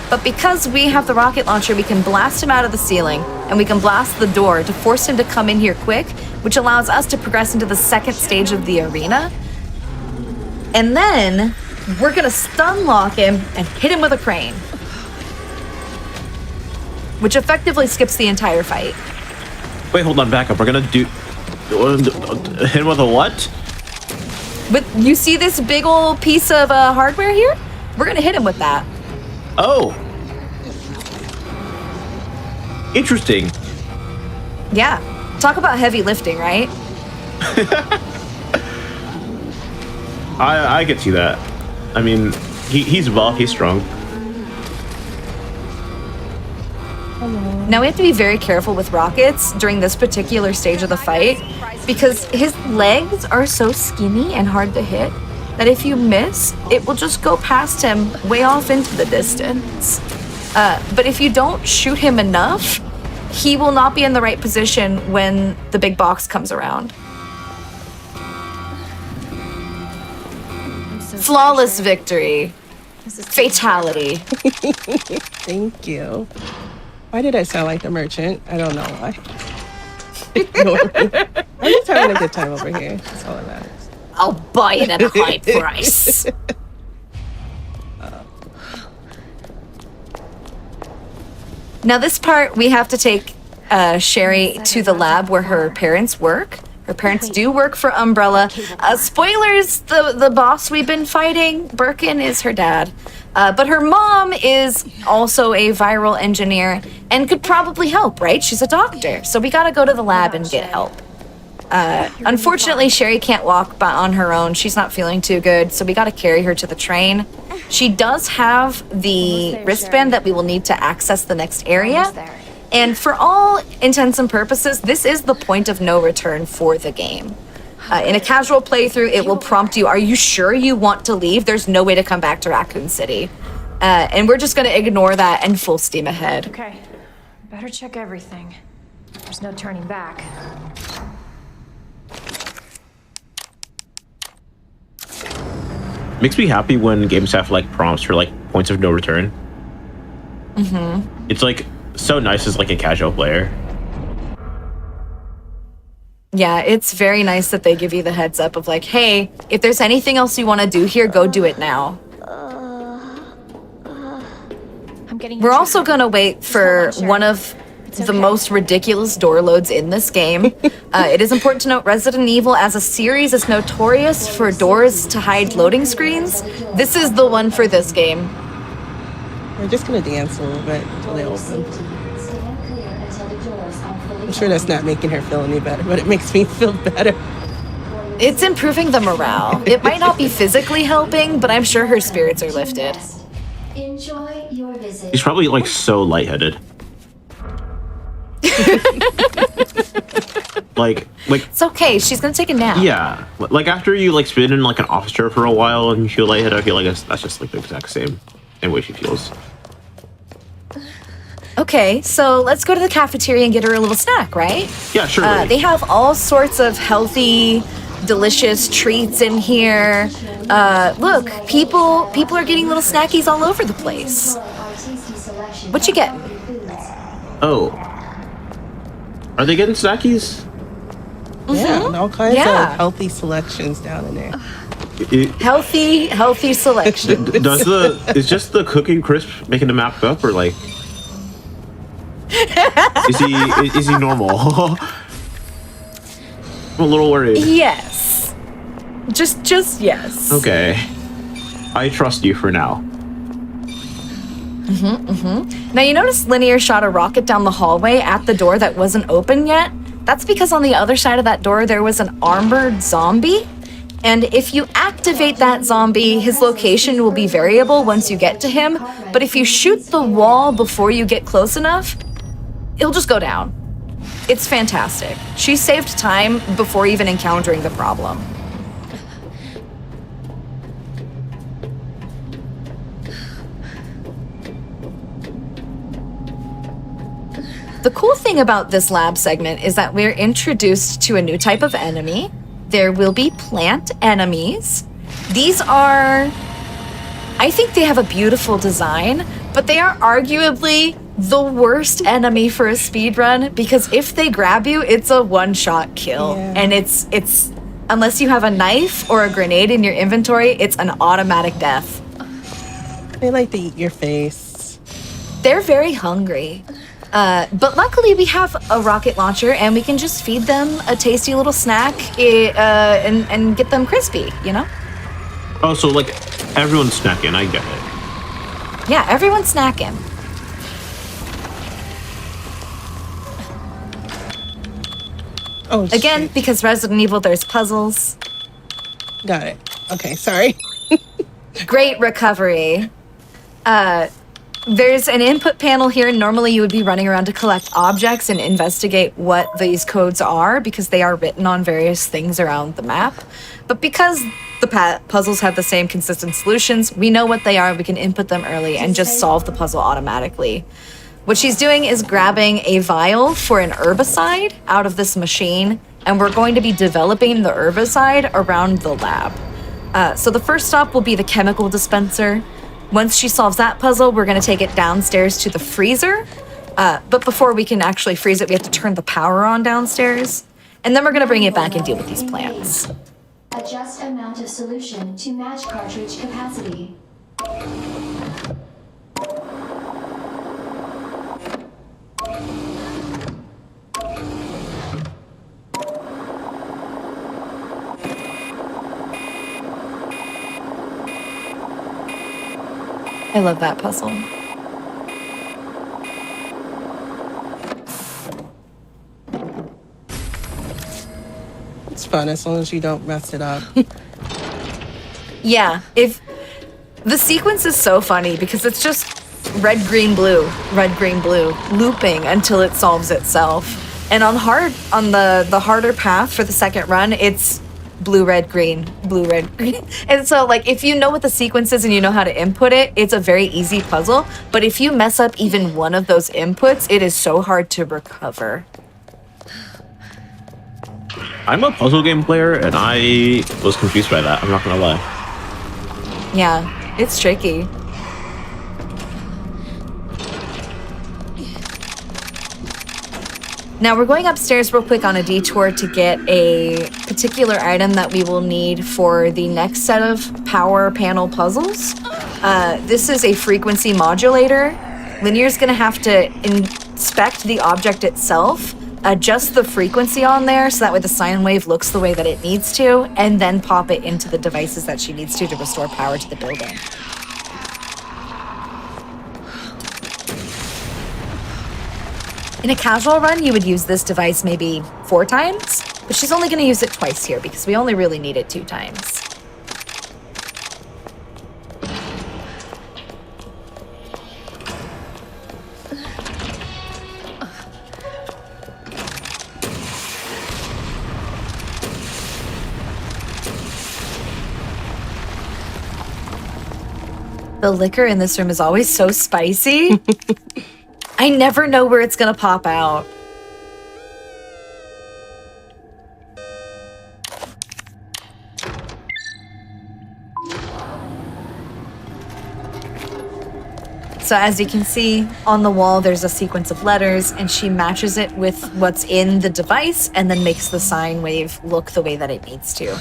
D: But because we have the rocket launcher, we can blast him out of the ceiling and we can blast the door to force him to come in here quick, which allows us to progress into the second stage of the arena. And then we're gonna stun lock him and hit him with a crane, which effectively skips the entire fight.
B: Wait, hold on, back up. We're gonna hit him with a what?
D: But you see this big old piece of hardware here? We're gonna hit him with that.
B: Oh. Interesting.
D: Yeah. Talk about heavy lifting, right?
B: I could see that. I mean, he's buff, he's strong.
D: Now we have to be very careful with rockets during this particular stage of the fight because his legs are so skinny and hard to hit that if you miss, it will just go past him way off into the distance. But if you don't shoot him enough, he will not be in the right position when the big box comes around. Flawless victory. Fatality.
C: Thank you. Why did I sound like the merchant? I don't know why. Ignore me. I'm just having a good time over here. That's all that matters.
D: I'll buy it at a high price. Now this part, we have to take Sherry to the lab where her parents work. Her parents do work for Umbrella. Spoilers, the boss we've been fighting, Birkin, is her dad. But her mom is also a viral engineer and could probably help, right? She's a doctor. So we gotta go to the lab and get help. Unfortunately, Sherry can't walk on her own. She's not feeling too good, so we got to carry her to the train. She does have the wristband that we will need to access the next area. And for all intents and purposes, this is the point of no return for the game. In a casual playthrough, it will prompt you, are you sure you want to leave? There's no way to come back to Raccoon City. And we're just going to ignore that and full steam ahead.
E: Okay. Better check everything. There's no turning back.
B: Makes me happy when games have like prompts for like points of no return. It's like so nice as like a casual player.
D: Yeah, it's very nice that they give you the heads up of like, hey, if there's anything else you want to do here, go do it now.
E: I'm getting.
D: We're also going to wait for one of the most ridiculous door loads in this game. It is important to note Resident Evil as a series is notorious for doors to hide loading screens. This is the one for this game.
C: We're just gonna dance a little bit until they open. I'm sure that's not making her feel any better, but it makes me feel better.
D: It's improving the morale. It might not be physically helping, but I'm sure her spirits are lifted.
H: Enjoy your visit.
B: He's probably like so lightheaded. like
D: It's okay. She's gonna take a nap.
B: yeah, like after you like spin in like an office chair for a while and you feel lightheaded, I feel like that's just like the exact same way she feels.
D: Okay, so let's go to the cafeteria and get her a little snack, right?
B: Yeah, sure.
D: They have all sorts of healthy, delicious treats in here. Look, people are getting little snackies all over the place. What you getting?
B: Oh, are they getting snackies?
C: Yeah, and all kinds
D: Yeah.
C: of healthy selections down in there.
D: Healthy selection.
B: Is just the cookie crisp making the map up, or like is he normal? I'm a little worried.
D: Yes. Just yes.
B: Okay, I trust you for now.
D: Now you notice Linear shot a rocket down the hallway at the door that wasn't open yet? That's because on the other side of that door there was an armored zombie. And if you activate that zombie, his location will be variable once you get to him. But if you shoot the wall before you get close enough, it'll just go down. It's fantastic. She saved time before even encountering the problem. The cool thing about this lab segment is that we're introduced to a new type of enemy. There will be plant enemies. These are, I think they have a beautiful design, but they are arguably the worst enemy for a speedrun because if they grab you, it's a one-shot kill.
C: Yeah.
D: And it's unless you have a knife or a grenade in your inventory, it's an automatic death.
C: They like to eat your face.
D: They're very hungry. But luckily we have a rocket launcher and we can just feed them a tasty little snack and get them crispy, you know?
B: Oh, so like everyone's snacking. I get it.
D: Yeah, everyone's snacking.
C: Oh,
D: Again,
C: shoot.
D: because Resident Evil, there's puzzles.
C: Got it. Okay, sorry.
D: Great recovery. There's an input panel here. Normally you would be running around to collect objects and investigate what these codes are because they are written on various things around the map. But because the puzzles have the same consistent solutions, we know what they are, we can input them early and just solve the puzzle automatically. What she's doing is grabbing a vial for an herbicide out of this machine, and we're going to be developing the herbicide around the lab. So the first stop will be the chemical dispenser. Once she solves that puzzle, we're going to take it downstairs to the freezer. But before we can actually freeze it, we have to turn the power on downstairs. And then we're going to bring it back and deal with these plants.
H: Adjust amount of solution to match cartridge capacity.
D: I love that puzzle.
C: fun as long as you don't mess it up.
D: Yeah, if the sequence is so funny because it's just red, green, blue, looping until it solves itself. And on the harder path for the second run, it's blue, red, green, blue, red, green. And so like if you know what the sequence is and you know how to input it, it's a very easy puzzle. But if you mess up even one of those inputs, it is so hard to recover.
B: I'm a puzzle game player, and I was confused by that. I'm not gonna lie.
D: Yeah, it's tricky. Now we're going upstairs real quick on a detour to get a particular item that we will need for the next set of power panel puzzles. This is a frequency modulator. Linear's gonna have to inspect the object itself, adjust the frequency on there so that way the sine wave looks the way that it needs to, and then pop it into the devices that she needs to restore power to the building. In a casual run, you would use this device maybe 4 times, but she's only going to use it twice here because we only really need it 2 times. The liquor in this room is always so spicy. I never know where it's gonna pop out. So as you can see on the wall, there's a sequence of letters and she matches it with what's in the device and then makes the sine wave look the way that it needs to.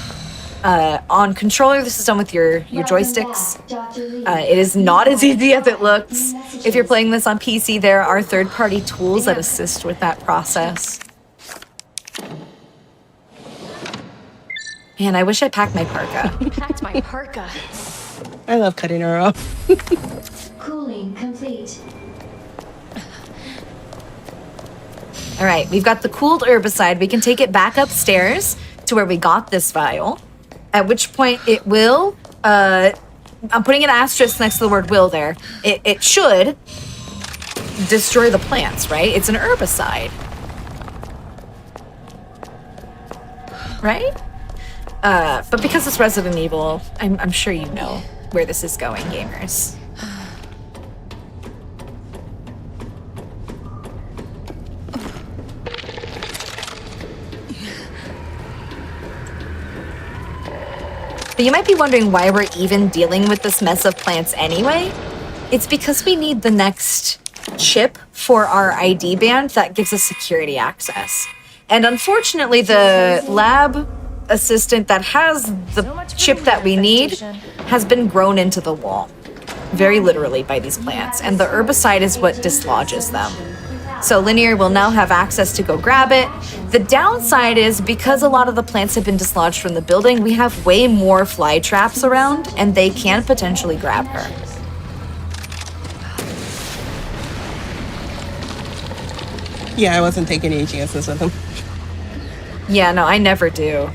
D: On controller, this is done with your joysticks. It is not as easy as it looks. If you're playing this on PC, there are third-party tools that assist with that process. Man, I wish I packed my parka.
E: Packed my parka.
C: I love cutting her off.
H: Cooling complete.
D: All right, we've got the cooled herbicide. We can take it back upstairs to where we got this vial. At which point it will, I'm putting an asterisk next to the word will there. It should destroy the plants, right? It's an herbicide. Right? But because it's Resident Evil, I'm sure you know where this is going, gamers. But you might be wondering why we're even dealing with this mess of plants anyway. It's because we need the next chip for our ID band that gives us security access. And unfortunately, the lab assistant that has the chip that we need has been grown into the wall, very literally by these plants. And the herbicide is what dislodges them. So Linear will now have access to go grab it. The downside is because a lot of the plants have been dislodged from the building, we have way more fly traps around and they can potentially grab her.
C: Yeah, I wasn't taking any chances with him.
D: Yeah, no, I never do.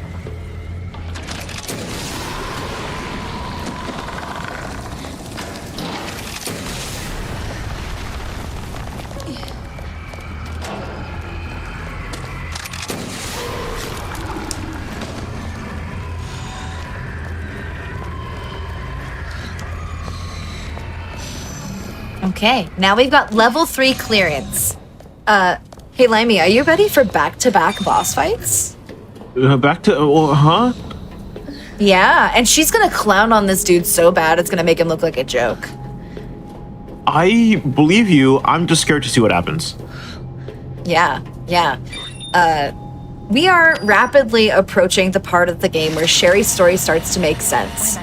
D: Okay, now we've got level 3 clearance. Hey Limey, are you ready for back-to-back boss fights?
B: Huh?
D: Yeah, and she's gonna clown on this dude so bad it's gonna make him look like a joke.
B: I believe you. I'm just scared to see what happens.
D: Yeah. We are rapidly approaching the part of the game where Sherry's story starts to make sense.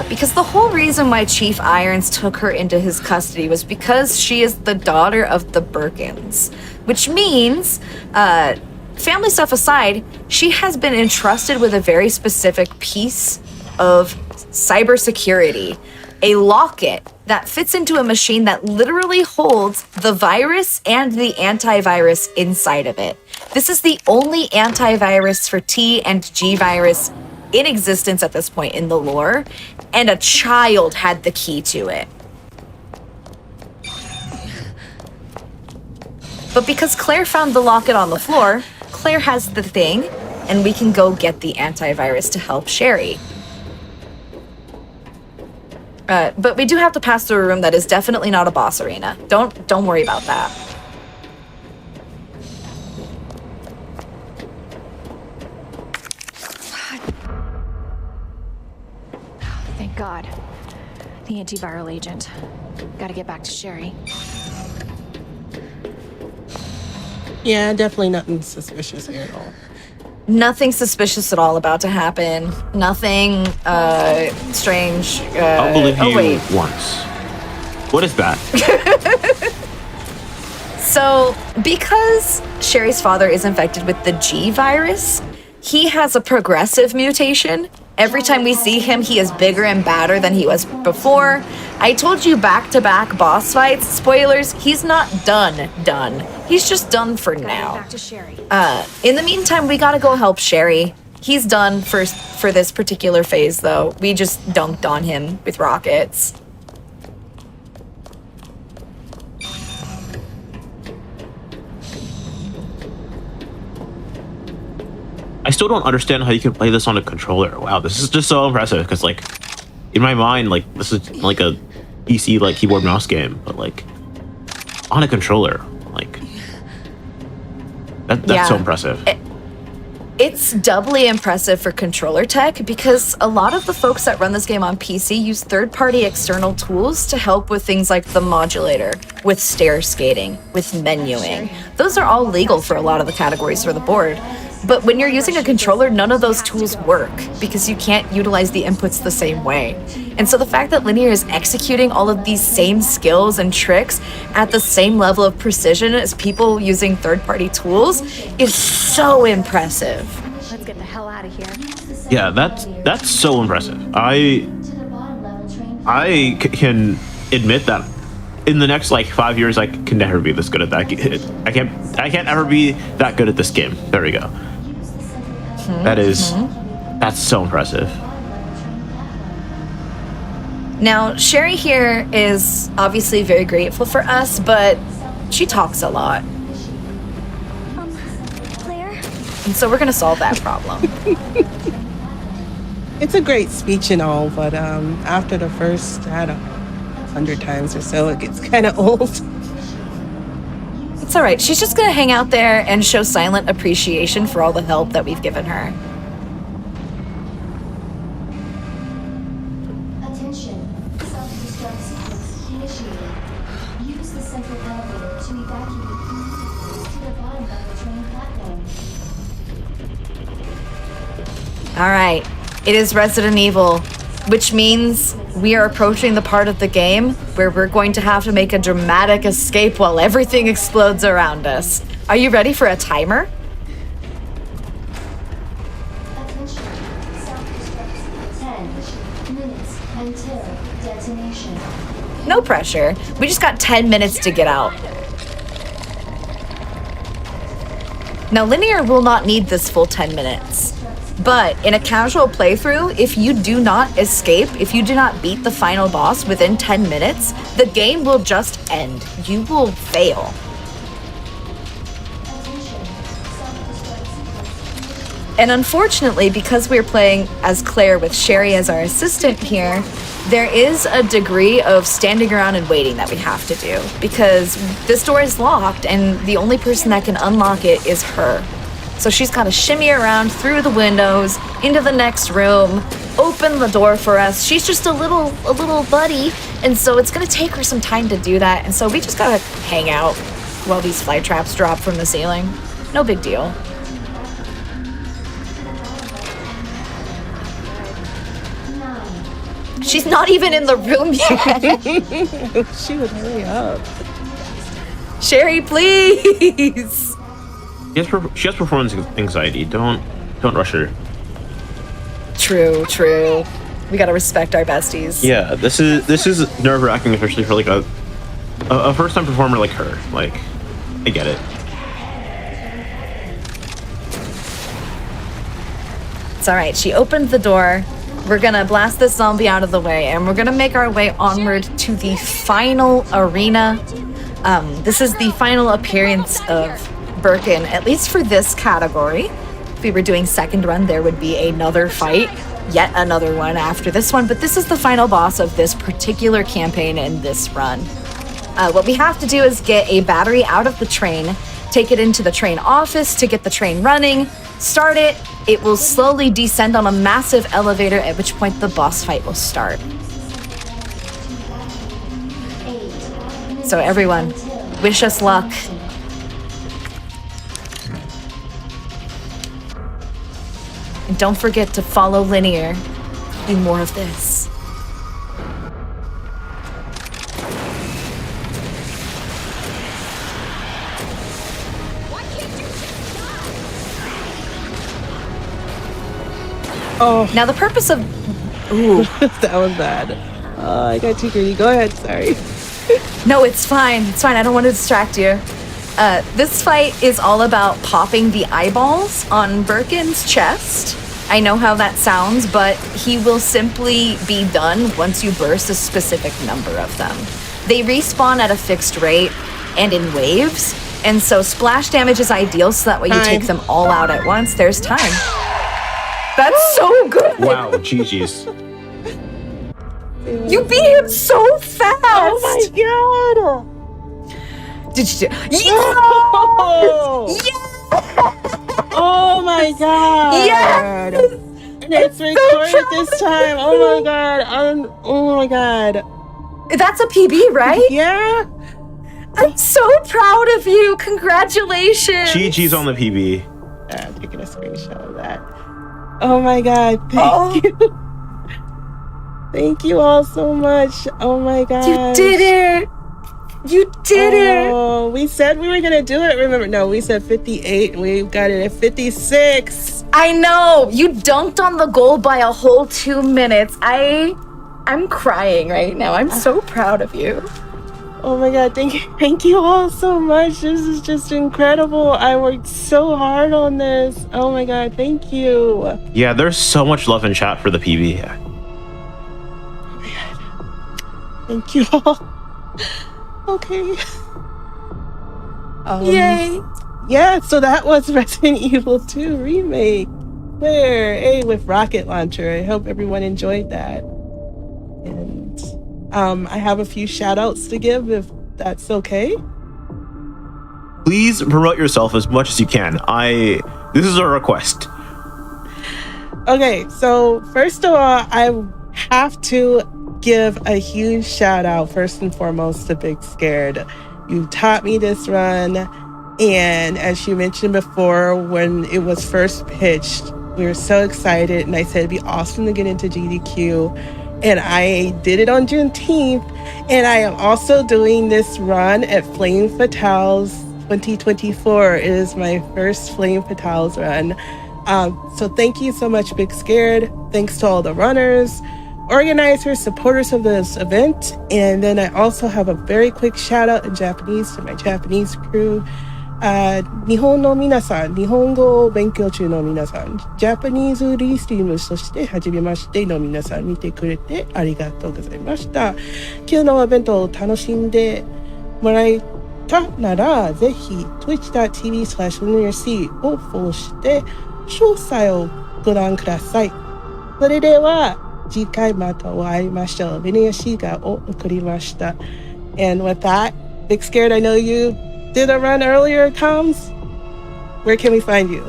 D: Because the whole reason why Chief Irons took her into his custody was because she is the daughter of the Birkins. Which means, family stuff aside, she has been entrusted with a very specific piece of cybersecurity. A locket that fits into a machine that literally holds the virus and the antivirus inside of it. This is the only antivirus for T and G virus in existence at this point in the lore, and a child had the key to it. But because Claire found the locket on the floor, Claire has the thing, and we can go get the antivirus to help Sherry. But we do have to pass through a room that is definitely not a boss arena. Don't worry about that.
E: Thank God. The antiviral agent. Gotta get back to Sherry.
C: Yeah, definitely nothing suspicious here at all.
D: Nothing suspicious at all about to happen. Nothing strange.
B: I'll believe you
D: wait.
B: once. What is that?
D: So, because Sherry's father is infected with the G virus, he has a progressive mutation. Every time we see him, he is bigger and badder than he was before. I told you back-to-back boss fights. Spoilers, he's not done. He's just done for now.
E: Back to Sherry.
D: In the meantime, we gotta go help Sherry. He's done for this particular phase, though. We just dunked on him with rockets.
B: I still don't understand how you can play this on a controller. Wow, this is just so impressive because, like, in my mind, like, this is like a PC, like, keyboard mouse game, but, like, on a controller, like, that's so impressive.
D: It's doubly impressive for controller tech because a lot of the folks that run this game on PC use third-party external tools to help with things like the modulator, with stair skating, with menuing. Those are all legal for a lot of the categories for the board. But when you're using a controller, none of those tools work because you can't utilize the inputs the same way. And so the fact that Linear is executing all of these same skills and tricks at the same level of precision as people using third-party tools is so impressive.
E: Let's get the hell out of here.
B: Yeah, that's so impressive. I can admit that in the next like 5 years, I can never be this good at that. I can't ever be that good at this game. There we go. That's so impressive.
D: Now, Sherry here is obviously very grateful for us, but she talks a lot.
E: Claire?
D: And so we're gonna solve that problem.
C: It's a great speech and all, but after the first, I don't know, 100 times or so, it gets kind of old.
D: It's all right. She's just gonna hang out there and show silent appreciation for all the help that we've given her.
H: Attention. Self-destruct sequence initiated. Use the central elevator to evacuate people to the bottom of the train platform.
D: All right. It is Resident Evil, which means we are approaching the part of the game where we're going to have to make a dramatic escape while everything explodes around us. Are you ready for a timer?
H: Attention. Self-destruct sequence 10 minutes until detonation.
D: No pressure. We just got 10 minutes to get out. Now, Linear will not need this full 10 minutes. But in a casual playthrough, if you do not escape, if you do not beat the final boss within 10 minutes, the game will just end. You will fail. And unfortunately, because we're playing as Claire with Sherry as our assistant here, there is a degree of standing around and waiting that we have to do because this door is locked and the only person that can unlock it is her. So she's got to shimmy around through the windows into the next room, open the door for us. She's just a little buddy, and so it's gonna take her some time to do that. And so we just gotta hang out while these fly traps drop from the ceiling. No big deal. She's not even in the room yet.
C: She would hurry up.
D: Sherry, please.
B: She has performance anxiety. Don't rush her.
D: True. We gotta respect our besties.
B: Yeah, this is nerve-wracking, especially for like a first-time performer like her. Like, I get it.
D: It's all right. She opened the door. We're gonna blast this zombie out of the way, and we're gonna make our way onward to the final arena. This is the final appearance of Birkin, at least for this category. If we were doing second run, there would be another fight, yet another one after this one, but this is the final boss of this particular campaign in this run. What we have to do is get a battery out of the train, take it into the train office to get the train running, start it. It will slowly descend on a massive elevator, at which point the boss fight will start. So everyone, wish us luck. And don't forget to follow Linear. Do more of this.
C: Oh,
D: Now the purpose of... Ooh.
C: that was bad. I got too greedy. Go ahead. Sorry.
D: No, it's fine. It's fine. I don't want to distract you. This fight is all about popping the eyeballs on Birkin's chest. I know how that sounds, but he will simply be done once you burst a specific number of them. They respawn at a fixed rate and in waves, and so splash damage is ideal so that way you take them all out at once. There's time. That's so good!
B: Wow, GG's.
D: You beat him so fast!
C: Oh my god!
D: Did you do?
C: Oh,
D: Yeah!
C: oh my god!
D: Yes!
C: And it's recorded this time. Oh my god! Oh my god!
D: That's a PB, right?
C: Yeah.
D: I'm so proud of you. Congratulations.
B: GG's on the PB.
C: I'm taking a screenshot of that. Oh my god! Thank you. Thank you all so much. Oh my god!
D: You did it. You did it.
C: Oh, we said we were gonna do it. Remember? No, we said 58. We got it at 56.
D: I know. You dunked on the goal by a whole 2 minutes. I'm crying right now. I'm so proud of you.
C: Oh my god, thank you all so much. This is just incredible. I worked so hard on this. Oh my god, thank you.
B: Yeah, there's so much love in chat for the PB.
C: Thank you all. Okay.
D: Yay.
C: Yeah, so that was Resident Evil 2 Remake. There, hey, with Rocket Launcher. I hope everyone enjoyed that. And I have a few shout outs to give if that's okay.
B: Please promote yourself as much as you can. This is a request.
C: Okay, so first of all, I have to give a huge shout out first and foremost to Big Scared. You taught me this run, and as you mentioned before, when it was first pitched, we were so excited, and I said it'd be awesome to get into GDQ. And I did it on Juneteenth, and I am also doing this run at Flame Fatales 2024. It is my first Flame Fatales run. So thank you so much, Big Scared. Thanks to all the runners, organizers, supporters of this event. And then I also have a very quick shout out in Japanese to my Japanese crew. 日本の皆さん、日本語を勉強中の皆さん、ジャパニーズリストリーム、そしてはじめましての皆さん、見てくれてありがとうございました。今日のイベントを楽しんでもらえたなら、ぜひ twitch.tv/LinearC をフォローして詳細をご覧ください。それでは次回またお会いましょう。LinearC がお送りました。And with that, Big Scared, I know you did a run earlier, Toms. Where can we find you?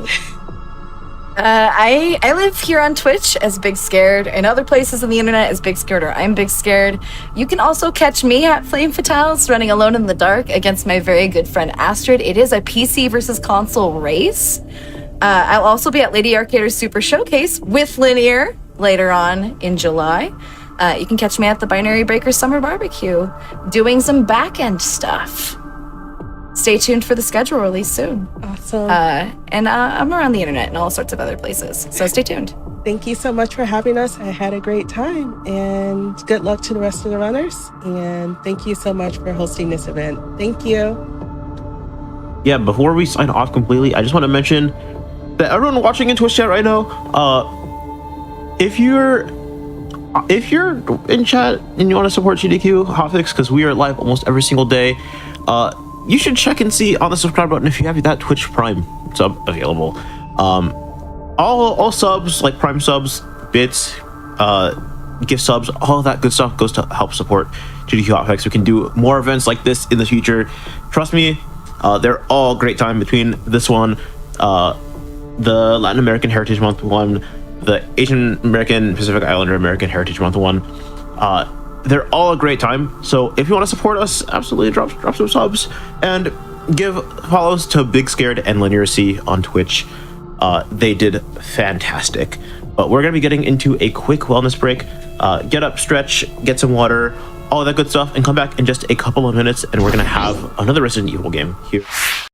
D: I live here on Twitch as Big Scared, and other places on the internet as Big Scared or I'm Big Scared. You can also catch me at Flame Fatales running alone in the dark against my very good friend Astrid. It is a PC versus console race. I'll also be at Lady Arcade's Super Showcase with Linear later on in July. You can catch me at the Binary Breakers Summer Barbecue doing some back-end stuff. Stay tuned for the schedule release soon.
C: Awesome.
D: And I'm around the internet and all sorts of other places, so stay tuned.
C: Thank you so much for having us. I had a great time, and good luck to the rest of the runners. And thank you so much for hosting this event. Thank you.
B: Yeah, before we sign off completely, I just want to mention that everyone watching in Twitch chat right now, if you're in chat and you want to support GDQ Hotfix, because we are live almost every single day, you should check and see on the subscribe button if you have that Twitch Prime sub available. All subs, like Prime subs, bits, gift subs, all that good stuff goes to help support GDQ Hotfix. We can do more events like this in the future. Trust me, they're all great time between this one, the Latin American Heritage Month one, the Asian American Pacific Islander American Heritage Month one. They're all a great time. So if you want to support us, absolutely drop some subs and give follows to Big Scared and LinearC on Twitch. They did fantastic. But we're gonna be getting into a quick wellness break. Get up, stretch, get some water, all that good stuff, and come back in just a couple of minutes, and we're gonna have another Resident Evil game here.